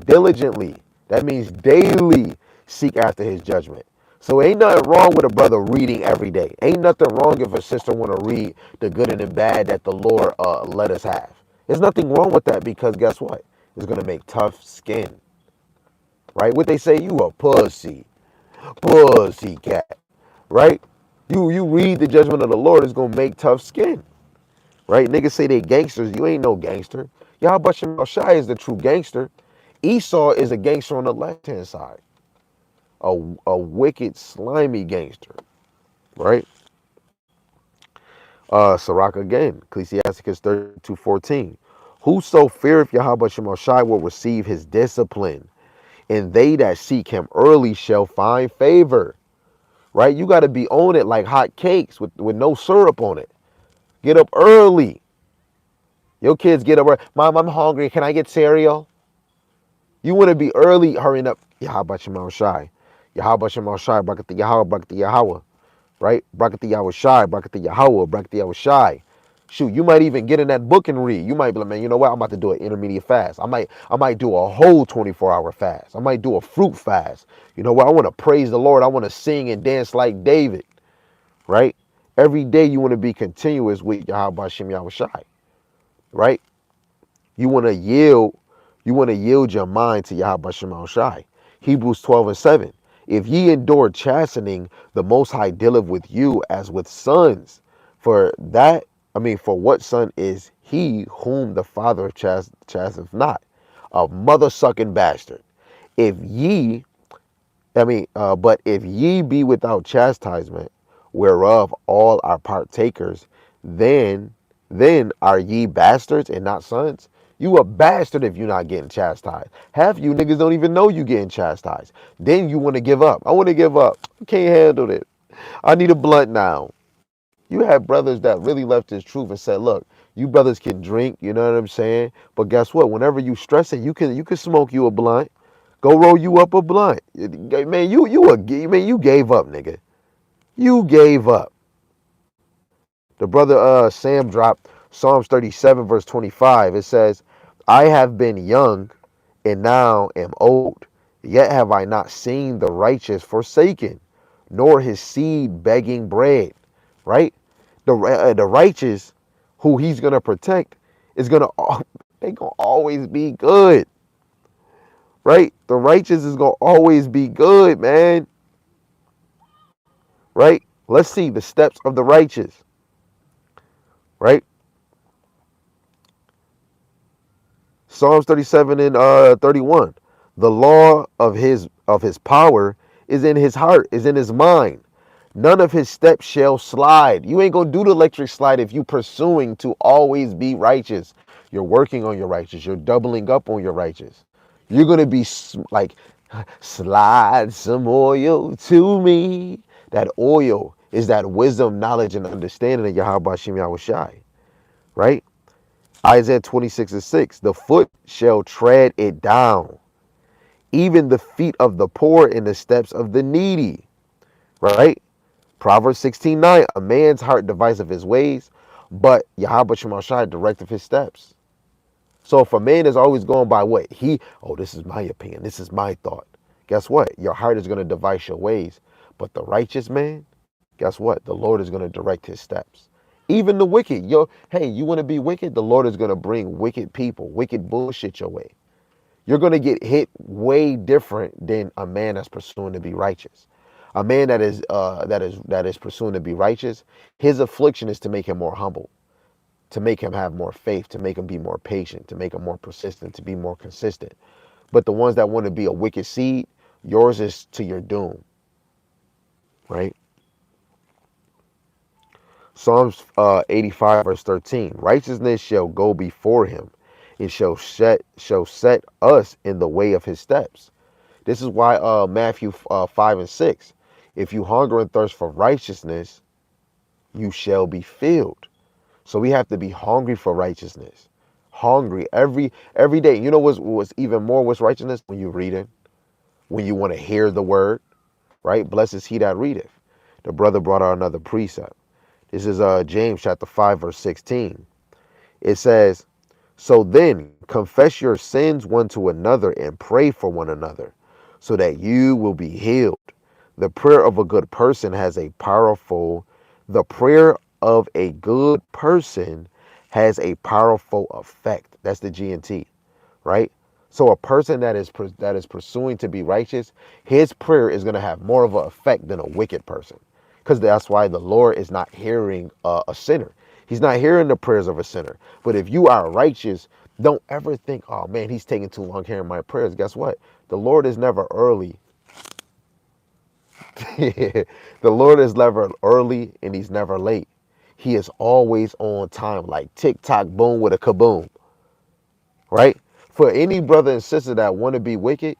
diligently. That means daily seek after his judgment. So ain't nothing wrong with a brother reading every day. Ain't nothing wrong if a sister want to read the good and the bad that the Lord let us have. There's nothing wrong with that, because guess what? It's going to make tough skin. Right? What they say, you a pussy. Pussy cat. Right? You read the judgment of the Lord, it's going to make tough skin. Right? Niggas say they gangsters. You ain't no gangster. Yahweh Shai is the true gangster. Esau is a gangster on the left-hand side. a wicked, slimy gangster, right? Sirach again, Ecclesiasticus 32:14. Whoso feareth Yahweh Shemashai will receive his discipline, and they that seek him early shall find favor. Right? You got to be on it like hot cakes with no syrup on it. Get up early. Your kids get up early. Mom, I'm hungry. Can I get cereal? You want to be early, hurrying up. Yahweh Shemashai. Yahweh Shemashai, Brakati Yahweh, Brakati Yahweh. Right? Brakati Yahweh Shai, Brakati Yahweh, Brakati Yahweh Shai. Shoot, you might even get in that book and read. You might be like, man, you know what? I'm about to do an intermediate fast. I might do a whole 24-hour fast. I might do a fruit fast. You know what? I want to praise the Lord. I want to sing and dance like David. Right? Every day you want to be continuous with Yahweh Shem Yahweh Shai. Right? You want to yield your mind to Yahweh Shem Yahweh Shai. Hebrews 12:7. If ye endure chastening, the Most High dealeth with you as with sons. For what son is he whom the Father chasteth not? A mother-sucking bastard. If ye, but if ye be without chastisement, whereof all are partakers, then are ye bastards and not sons? You a bastard if you're not getting chastised. Half you niggas don't even know you getting chastised. Then you want to give up. I want to give up. I can't handle it. I need a blunt now. You have brothers that really left this truth and said, look, you brothers can drink, you know what I'm saying? But guess what? Whenever you stress it, you can smoke you a blunt. Go roll you up a blunt. Man, you gave up, nigga. You gave up. The brother Sam dropped Psalms 37 verse 25. It says, I have been young and now am old, yet have I not seen the righteous forsaken, nor his seed begging bread. Right? The righteous who he's gonna protect is they gonna always be good. Right? The righteous is gonna always be good, man. Right? Let's see the steps of the righteous. Right? Psalms 37 and 31. The law of his power is in his heart, is in his mind. None of his steps shall slide. You ain't gonna do the electric slide if you pursuing to always be righteous. You're working on your righteous. You're doubling up on your righteous. You're gonna be like, slide some oil to me. That oil is that wisdom, knowledge, and understanding of Yahweh Shem Yahweh Shai. Right? Isaiah 26:6. The foot shall tread it down, even the feet of the poor in the steps of the needy. Right? Proverbs 16:9. A man's heart deviseth his ways, but Yahweh Shemashai directeth his steps. So if a man is always going by what this is my opinion, this is my thought. Guess what? Your heart is going to devise your ways. But the righteous man, guess what? The Lord is going to direct his steps. Even the wicked. You want to be wicked? The Lord is going to bring wicked people, wicked bullshit your way. You're going to get hit way different than a man that's pursuing to be righteous. A man that is pursuing to be righteous, his affliction is to make him more humble, to make him have more faith, to make him be more patient, to make him more persistent, to be more consistent. But the ones that want to be a wicked seed, yours is to your doom. Right? Psalms 85 verse 13. Righteousness shall go before him. It shall set us in the way of his steps. This is why Matthew 5 and 6. If you hunger and thirst for righteousness, you shall be filled. So we have to be hungry for righteousness. Hungry every day. You know what's even more what's righteousness? When you read it, when you want to hear the word, right? Blessed is he that readeth. The brother brought out another precept. This is James chapter 5 verse 16. It says, so then confess your sins one to another and pray for one another, so that you will be healed. The prayer of a good person has a powerful effect. That's the G&T, right? So a person that is pursuing to be righteous, his prayer is going to have more of an effect than a wicked person. Because that's why the Lord is not hearing a sinner. He's not hearing the prayers of a sinner. But if you are righteous, don't ever think, oh man, he's taking too long hearing my prayers. Guess what? The Lord is never early The Lord is never early and he's never late. He is always on time, like tick tock boom with a kaboom, right? For any brother and sister that want to be wicked,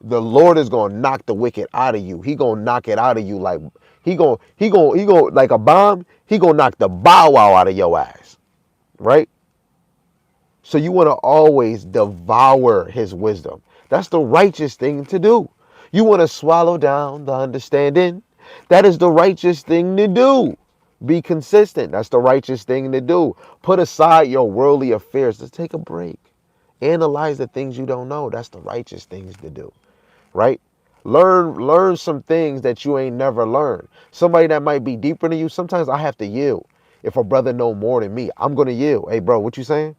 the Lord is gonna knock the wicked out of you. He gonna knock it out of you like he gonna like a bomb. He gonna knock the bow wow out of your ass, right? So you want to always devour his wisdom. That's the righteous thing to do. You want to swallow down the understanding. That is the righteous thing to do. Be consistent. That's the righteous thing to do. Put aside your worldly affairs. Just take a break. Analyze the things you don't know. That's the righteous things to do, right? Learn some things that you ain't never learned. Somebody that might be deeper than you. Sometimes I have to yield. If a brother know more than me, I'm gonna yield. Hey, bro, what you saying?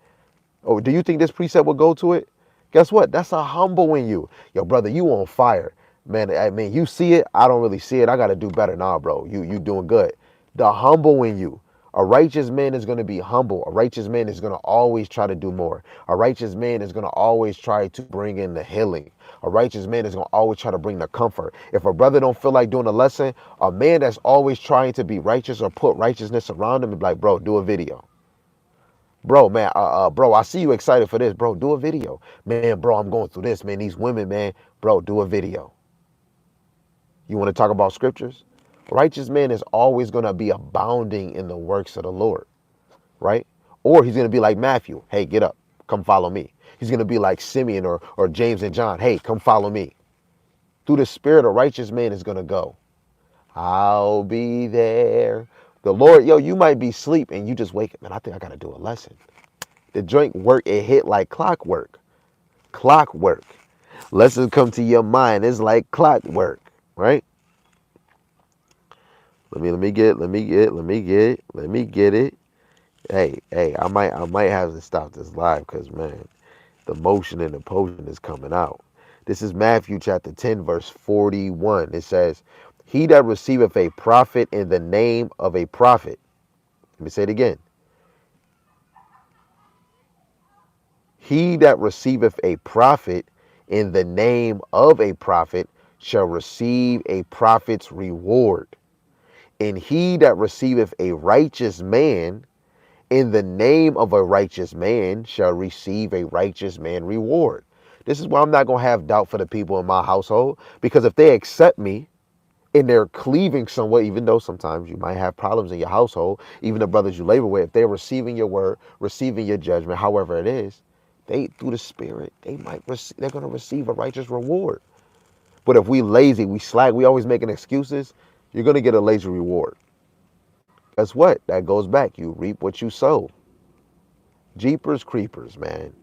Oh, do you think this precept will go to it? Guess what? That's a humble in you. Yo, brother, you on fire. Man, I mean, you see it. I don't really see it. I got to do better. Nah, bro, you doing good. The humble in you. A righteous man is going to be humble. A righteous man is going to always try to do more. A righteous man is going to always try to bring in the healing. A righteous man is going to always try to bring the comfort. If a brother don't feel like doing a lesson, a man that's always trying to be righteous or put righteousness around him and be like, bro, do a video. Bro, man, bro, I see you excited for this. Bro, do a video. Man, bro, I'm going through this, man. These women, man. Bro, do a video. You want to talk about scriptures? Righteous man is always going to be abounding in the works of the Lord, right? Or he's going to be like Matthew. Hey, get up. Come follow me. He's going to be like Simeon or James and John. Hey, come follow me. Through the spirit, a righteous man is going to go. I'll be there. The Lord, yo, you might be asleep and you just wake up. Man, I think I got to do a lesson. The joint work, it hit like clockwork. Clockwork. Lessons come to your mind. It's like clockwork, right? Let me get it. Hey, I might have to stop this live because man, the motion and the potion is coming out. This is Matthew chapter 10, verse 41. It says, he that receiveth a prophet in the name of a prophet. Let me say it again. He that receiveth a prophet in the name of a prophet shall receive a prophet's reward. And he that receiveth a righteous man in the name of a righteous man shall receive a righteous man reward. This is why I'm not going to have doubt for the people in my household, because if they accept me and they're cleaving somewhat, even though sometimes you might have problems in your household, even the brothers you labor with, if they're receiving your word, receiving your judgment, however it is, they through the spirit, they're going to receive a righteous reward. But if we lazy, we slack, we always making excuses, you're going to get a lazy reward. Guess what? That goes back. You reap what you sow. Jeepers creepers, man.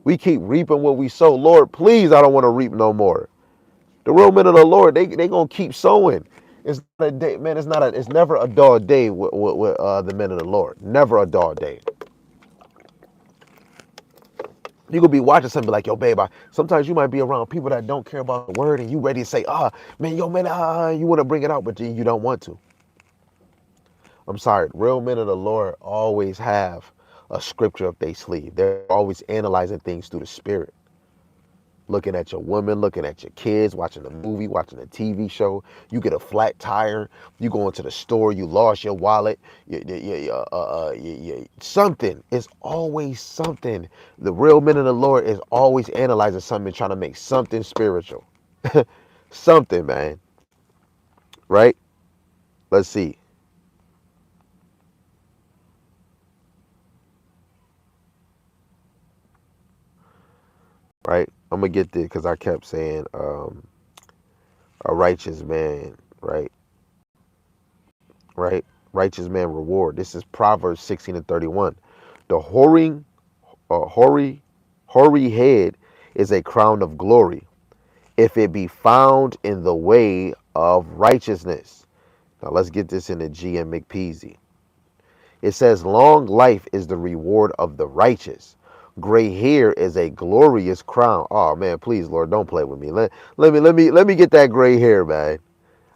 We keep reaping what we sow. Lord, please, I don't want to reap no more. The real men of the Lord, they going to keep sowing. It's not a day, man. It's never a dull day with the men of the Lord. Never a dull day. You could be watching something like, yo, babe, sometimes you might be around people that don't care about the word and you ready to say, man, yo, man, you want to bring it out, but you don't want to. I'm sorry, real men of the Lord always have a scripture up their sleeve. They're always analyzing things through the spirit. Looking at your woman, looking at your kids, watching a movie, watching a TV show. You get a flat tire. You go into the store. You lost your wallet. Something. It's always something. The real men of the Lord is always analyzing something, trying to make something spiritual. Something, man. Right? Let's see. Right? I'm going to get there because I kept saying a righteous man, right? Right? Righteous man reward. This is Proverbs 16:31. The hoary head is a crown of glory if it be found in the way of righteousness. Now let's get this in the GM McPeasy. It says, long life is the reward of the righteous. Gray hair is a glorious crown. Oh man, please, Lord, don't play with me. Let me get that gray hair, man.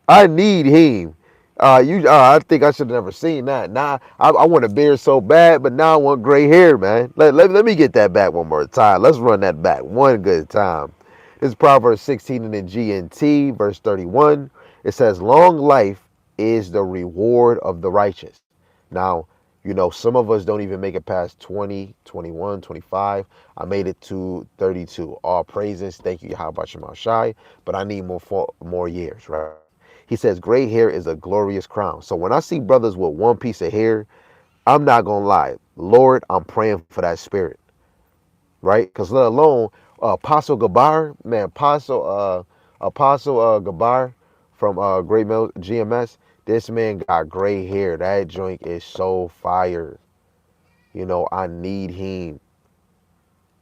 I need him. I think I should have never seen that. Now I want a beard so bad, but now I want gray hair, man. Let me get that back one more time. Let's run that back one good time. This is Proverbs 16 in the GNT, verse 31. It says, long life is the reward of the righteous. Now, some of us don't even make it past 20, 21, 25. I made it to 32. All praises. Thank you, Yahweh Shema Shai. But I need more years, right? He says, gray hair is a glorious crown. So when I see brothers with one piece of hair, I'm not going to lie. Lord, I'm praying for that spirit, right? Because let alone Apostle Gabar, man, Apostle Gabar from Great Mill GMS. This man got gray hair. That joint is so fire. I need him.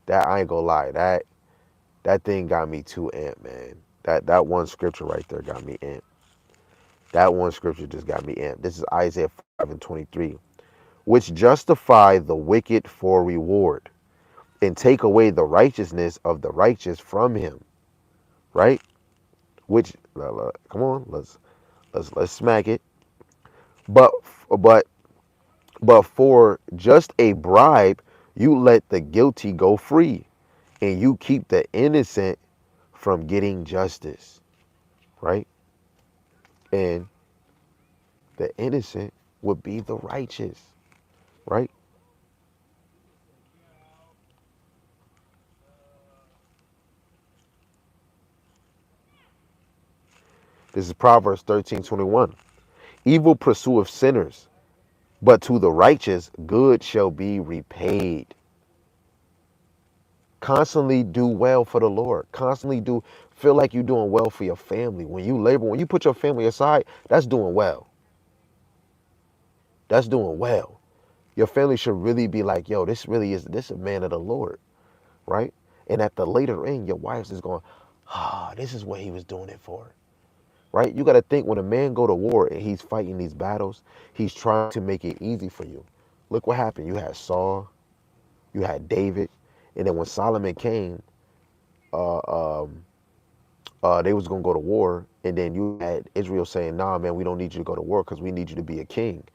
That I ain't gonna lie. That thing got me too amped, man. That one scripture right there got me amped. That one scripture just got me amped. This is Isaiah 5:23, which justify the wicked for reward and take away the righteousness of the righteous from him, right? Which come on, let's smack it. But but but for just a bribe, you let the guilty go free, and you keep the innocent from getting justice, right? And the innocent would be the righteous, right? This is Proverbs 13:21. Evil pursueth sinners, but to the righteous good shall be repaid. Constantly do well for the Lord. Constantly feel like you're doing well for your family. When you labor, when you put your family aside, that's doing well. That's doing well. Your family should really be like, yo, this a man of the Lord, right? And at the later end, your wife is going, this is what he was doing it for, right? You got to think when a man go to war and he's fighting these battles, he's trying to make it easy for you. Look what happened. You had Saul, you had David, and then when Solomon came, uh, um, they was gonna go to war, and then you had Israel saying, "Nah, man, we don't need you to go to war because we need you to be a king."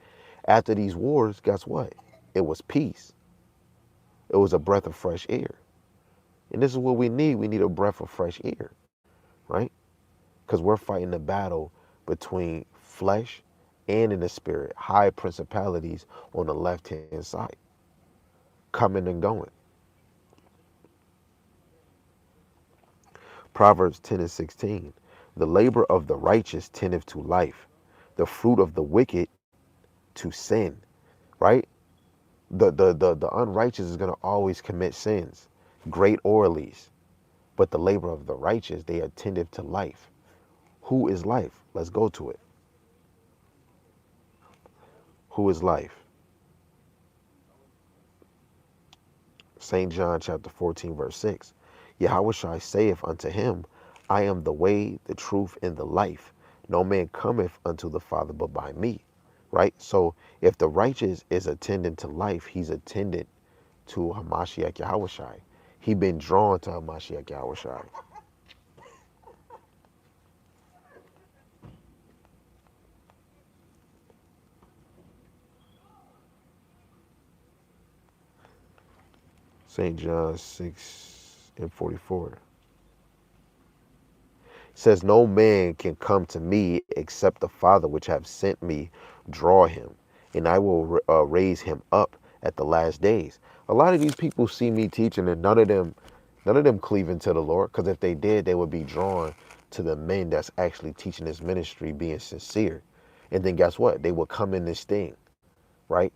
After these wars, guess what? It was peace. It was a breath of fresh air, and this is what we need. We need a breath of fresh air, right? Because we're fighting the battle between flesh and in the spirit, high principalities on the left hand side, coming and going. Proverbs 10:16. The labor of the righteous tendeth to life, the fruit of the wicked to sin, right? The unrighteous is going to always commit sins, great or least. But the labor of the righteous, they attendeth to life. Who is life? Let's go to it. Who is life? St. John chapter 14, verse 6. Yahweh saith unto him, I am the way, the truth, and the life. No man cometh unto the Father but by me. Right? So if the righteous is attending to life, he's attended to Hamashiach Yahushai. He been drawn to Hamashiach Yahushai. St. John 6:44 says, no man can come to me except the Father which have sent me draw him, and I will raise him up at the last days. A lot of these people see me teaching, and none of them cleaving to the Lord, because if they did, they would be drawn to the men that's actually teaching this ministry, being sincere. And then guess what? They will come in this thing, right?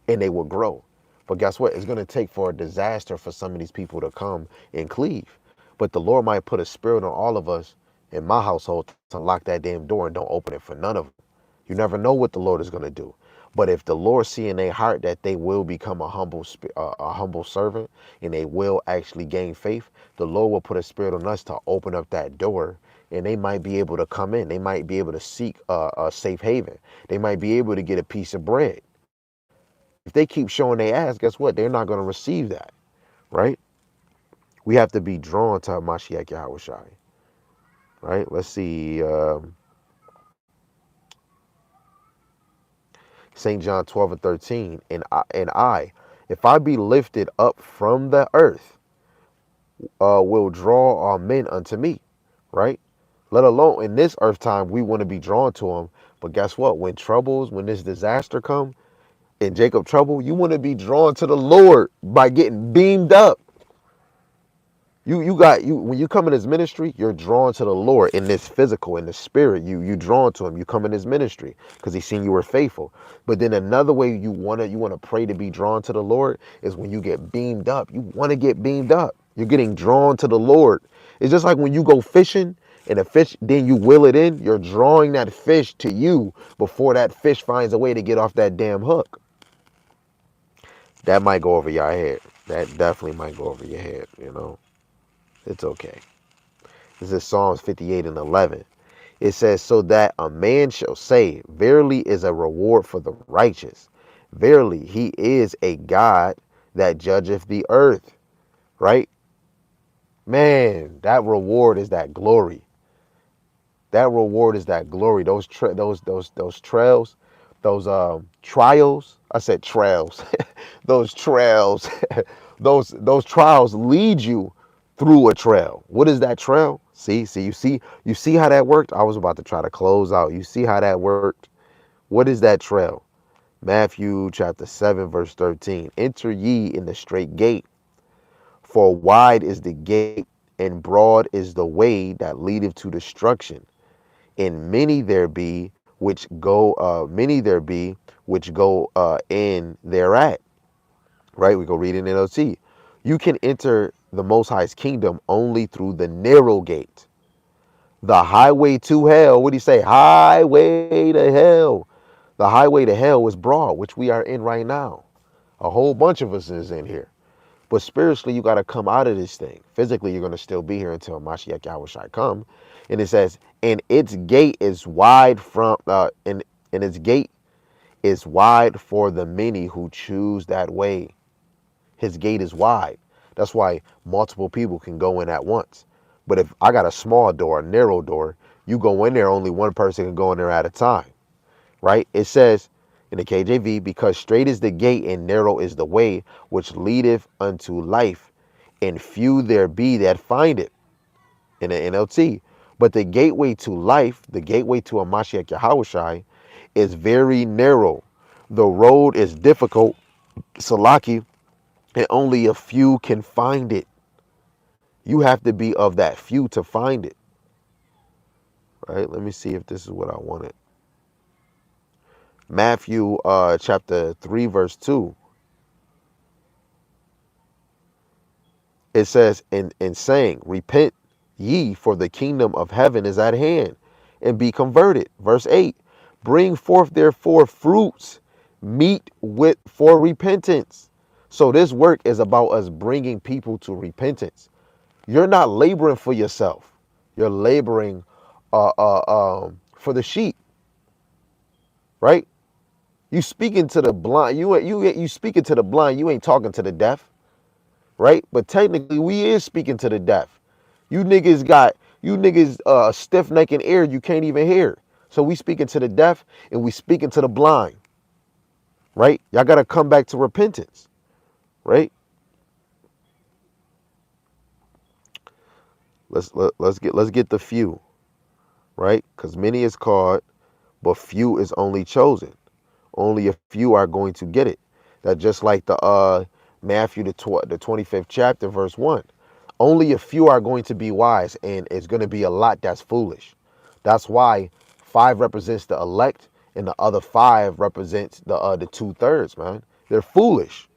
And they will grow. But guess what? It's going to take for a disaster for some of these people to come and cleave. But the Lord might put a spirit on all of us in my household to lock that damn door and don't open it for none of them. You never know what the Lord is going to do. But if the Lord see in their heart that they will become a humble servant, and they will actually gain faith, the Lord will put a spirit on us to open up that door, and they might be able to come in. They might be able to seek a safe haven. They might be able to get a piece of bread. If they keep showing their ass, guess what? They're not going to receive that, right? We have to be drawn to Mashiach Yahushai, right? Let's see. St. John 12:13. And I, if I be lifted up from the earth, will draw all men unto me, right? Let alone in this earth time, we want to be drawn to him. But guess what? When this disaster come, in Jacob trouble, you want to be drawn to the Lord by getting beamed up. You when you come in his ministry, you're drawn to the Lord in this physical, in the spirit. You drawn to him. You come in his ministry because he's seen you were faithful. But then another way you wanna pray to be drawn to the Lord is when you get beamed up. You want to get beamed up. You're getting drawn to the Lord. It's just like when you go fishing and a fish, then you will it in. You're drawing that fish to you before that fish finds a way to get off that damn hook. That might go over your head. That definitely might go over your head. It's okay. This is Psalms 58 and 11. It says, so that a man shall say, verily is a reward for the righteous. Verily, he is a God that judgeth the earth. Right? Man, that reward is that glory. That reward is that glory. Those trails, those trials. I said trails. Those trails, those trials lead you through a trail. What is that trail? You see how that worked? I was about to try to close out. You see how that worked? What is that trail? Matthew chapter 7, verse 13. Enter ye in the straight gate, for wide is the gate, and broad is the way that leadeth to destruction. And many there be which go in thereat. Right? We go read in NLT. You can enter the Most High's kingdom only through the narrow gate. The highway to hell. What do you say? Highway to hell. The highway to hell is broad, which we are in right now. A whole bunch of us is in here. But spiritually, you got to come out of this thing. Physically, you're going to still be here until Mashiach Yahushua come. And it says, and its gate is wide and its gate is wide for the many who choose that way. His gate is wide. That's why multiple people can go in at once. But if I got a small door, a narrow door, you go in there, only one person can go in there at a time. Right? It says in the KJV, because straight is the gate and narrow is the way which leadeth unto life, and few there be that find it. In the NLT. But the gateway to life, the gateway to a Mashiach Yahushai, is very narrow. The road is difficult, Salaki, and only a few can find it. You have to be of that few to find it. Right? Let me see if this is what I wanted. Matthew chapter 3, verse 2. It says, in saying, repent ye, for the kingdom of heaven is at hand, and be converted. Verse 8. Bring forth therefore fruits, meet with for repentance. So this work is about us bringing people to repentance. You're not laboring for yourself. You're laboring for the sheep, right? You speaking to the blind. You speaking to the blind. You ain't talking to the deaf, right? But technically, we is speaking to the deaf. You niggas stiff neck and ear. You can't even hear. So we speaking to the deaf and we speaking to the blind, right? Y'all gotta come back to repentance, right? Let's get the few, right? Because many is called, but few is only chosen. Only a few are going to get it. That just like the Matthew the 25th chapter verse 1. Only a few are going to be wise, and it's going to be a lot that's foolish. That's why 5 represents the elect, and the other 5 represents the 2/3, man. They're foolish.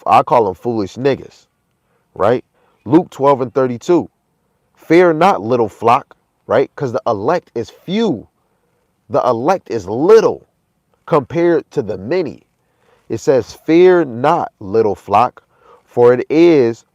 I call them foolish niggas, right? Luke 12 and 32. Fear not, little flock, right? Because the elect is few. The elect is little compared to the many. It says, fear not, little flock, for it is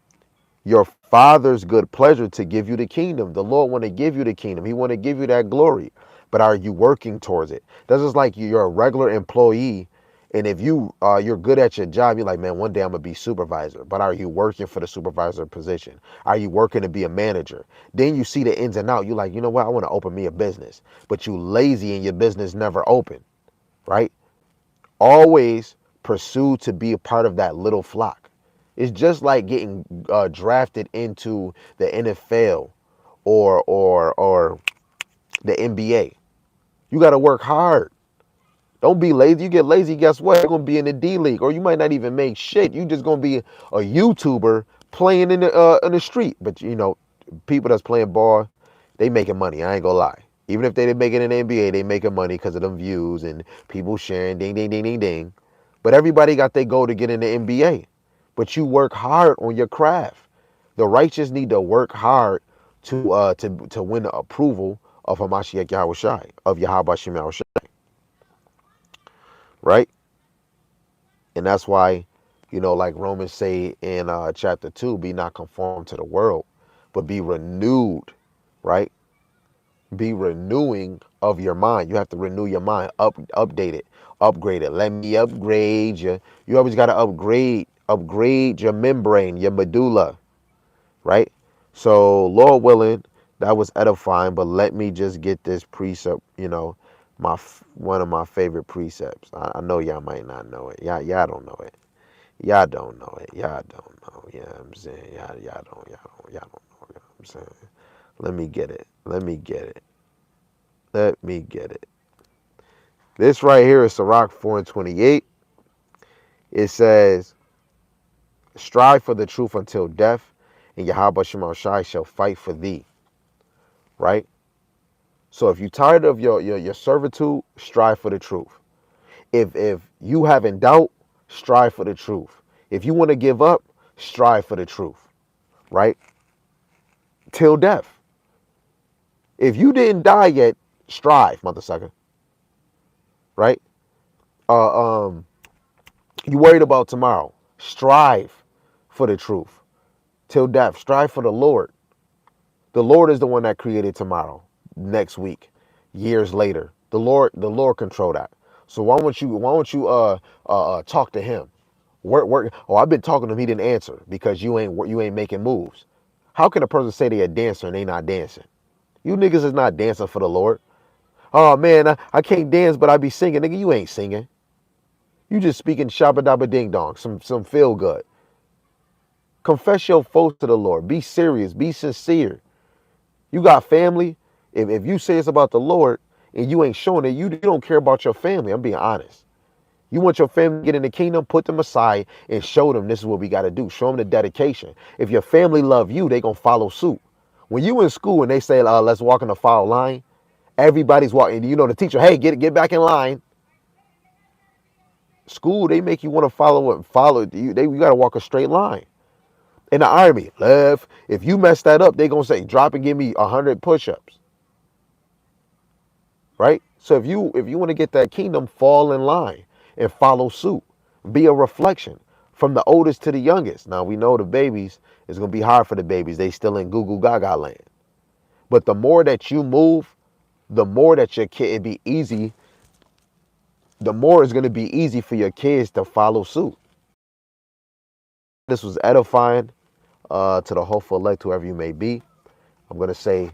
your Father's good pleasure to give you the kingdom. The Lord want to give you the kingdom. He want to give you that glory. But are you working towards it? That's just like you're a regular employee, and if you're good at your job, you're like, man, one day I'm gonna be supervisor. But are you working for the supervisor position? Are you working to be a manager? Then you see the ins and outs. You're like, you know what? I want to open me a business. But you lazy and your business never open, right? Always pursue to be a part of that little flock. It's just like getting drafted into the NFL or the NBA. You got to work hard. Don't be lazy. You get lazy, guess what? You're gonna be in the D League, or you might not even make shit. You just gonna be a YouTuber playing in the street. But you know, people that's playing ball, they making money. I ain't gonna lie. Even if they didn't make it in the NBA, they making money because of them views and people sharing, ding, ding, ding, ding, ding. But everybody got their goal to get in the NBA. But you work hard on your craft. The righteous need to work hard to win the approval of Hamashiach Yahushai, of Yahweh Shem Yahushai, right? And that's why, you know, like Romans say in chapter 2, be not conformed to the world, but be renewed, right? Be renewing of your mind. You have to renew your mind, update it, upgrade it. Let me upgrade you. You always got to upgrade your membrane, your medulla, right? So, Lord willing, that was edifying, but let me just get this precept, you know, one of my favorite precepts. I know y'all might not know it. Y'all don't know it. Y'all don't know it. Y'all don't know. You know what I'm saying? Y'all don't know. You know what I'm saying? Let me get it. Let me get it. Let me get it. This right here is Sirach 4:28. It says, strive for the truth until death, and Yahweh Shema Shai shall fight for thee. Right? So if you're tired of your servitude, strive for the truth. If you have in doubt, strive for the truth. If you want to give up, strive for the truth. Right? Till death. If you didn't die yet, strive, mother sucker. Right? You worried about tomorrow. Strive for the truth. Till death. Strive for the Lord. The Lord is the one that created tomorrow, next week, years later. The Lord control that. So why don't you talk to him? Work. Oh, I've been talking to him, he didn't answer because you ain't making moves. How can a person say they a dancer and they not dancing? You niggas is not dancing for the Lord. Oh man, I can't dance, but I be singing. Nigga, you ain't singing. You just speaking shabba dabba ding dong, some feel good. Confess your faults to the Lord. Be serious. Be sincere. You got family. If you say it's about the Lord and you ain't showing it, you don't care about your family. I'm being honest. You want your family to get in the kingdom, put them aside and show them this is what we got to do. Show them the dedication. If your family love you, they going to follow suit. When you in school and they say, let's walk in the foul line, everybody's walking. You know, the teacher, hey, get back in line. School, they make you want to follow you. You got to walk a straight line. In the army, left. If you mess that up, they going to say, drop and give me 100 push-ups. Right? So if you want to get that kingdom, fall in line and follow suit. Be a reflection from the oldest to the youngest. Now we know the babies, it's going to be hard for the babies. They still in goo goo gaga land. But the more that you move, the more that your kid, it be easy, the more it's going to be easy for your kids to follow suit. This was edifying to the hopeful elect, whoever you may be. I'm going to say,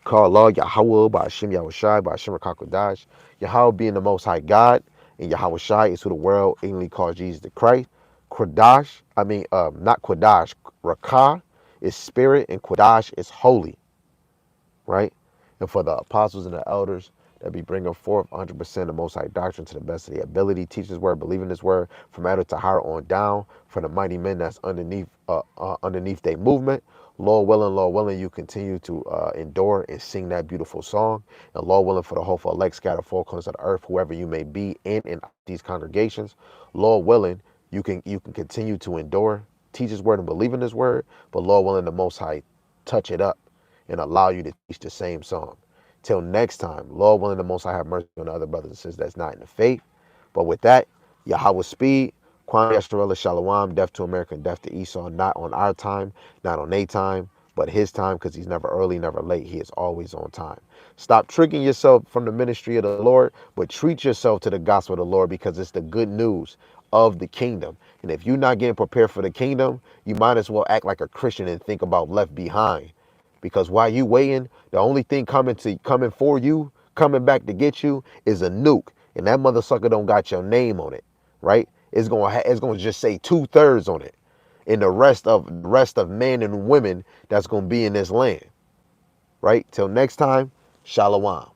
call Allah Yahweh by Hashem Yahushai by Hashem Rakakodash. Yahweh being the most high God, and Yahweh Shai is who the world ignorantly calls Jesus the Christ. Kodash, not Kodash, Rakah is spirit, and Kodash is holy, right? And for the apostles and the elders that be bringing forth 100% the most high doctrine to the best of their ability, teach his word, believe in his word, from Adar to heart on down, for the mighty men that's underneath their movement. Lord willing, you continue to endure and sing that beautiful song. And Lord willing, for the hopeful elect scattered four corners of the earth, whoever you may be in and out these congregations, Lord willing, you can continue to endure, teach his word and believe in his word, but Lord willing, the most high touch it up and allow you to teach the same song. Till next time, Lord willing, the most high have mercy on the other brothers and sisters that's not in the faith. But with that, Yahweh speed, Kwame Yashtarella Shalom, death to America and death to Esau, not on our time, not on their time, but his time, because he's never early, never late. He is always on time. Stop tricking yourself from the ministry of the Lord, but treat yourself to the gospel of the Lord, because it's the good news of the kingdom. And if you're not getting prepared for the kingdom, you might as well act like a Christian and think about left behind. Because while you waiting, the only thing coming for you, coming back to get you, is a nuke. And that mother sucker don't got your name on it, right? It's gonna just say 2/3 on it, and the rest of men and women that's gonna be in this land, right? Till next time, Shalom.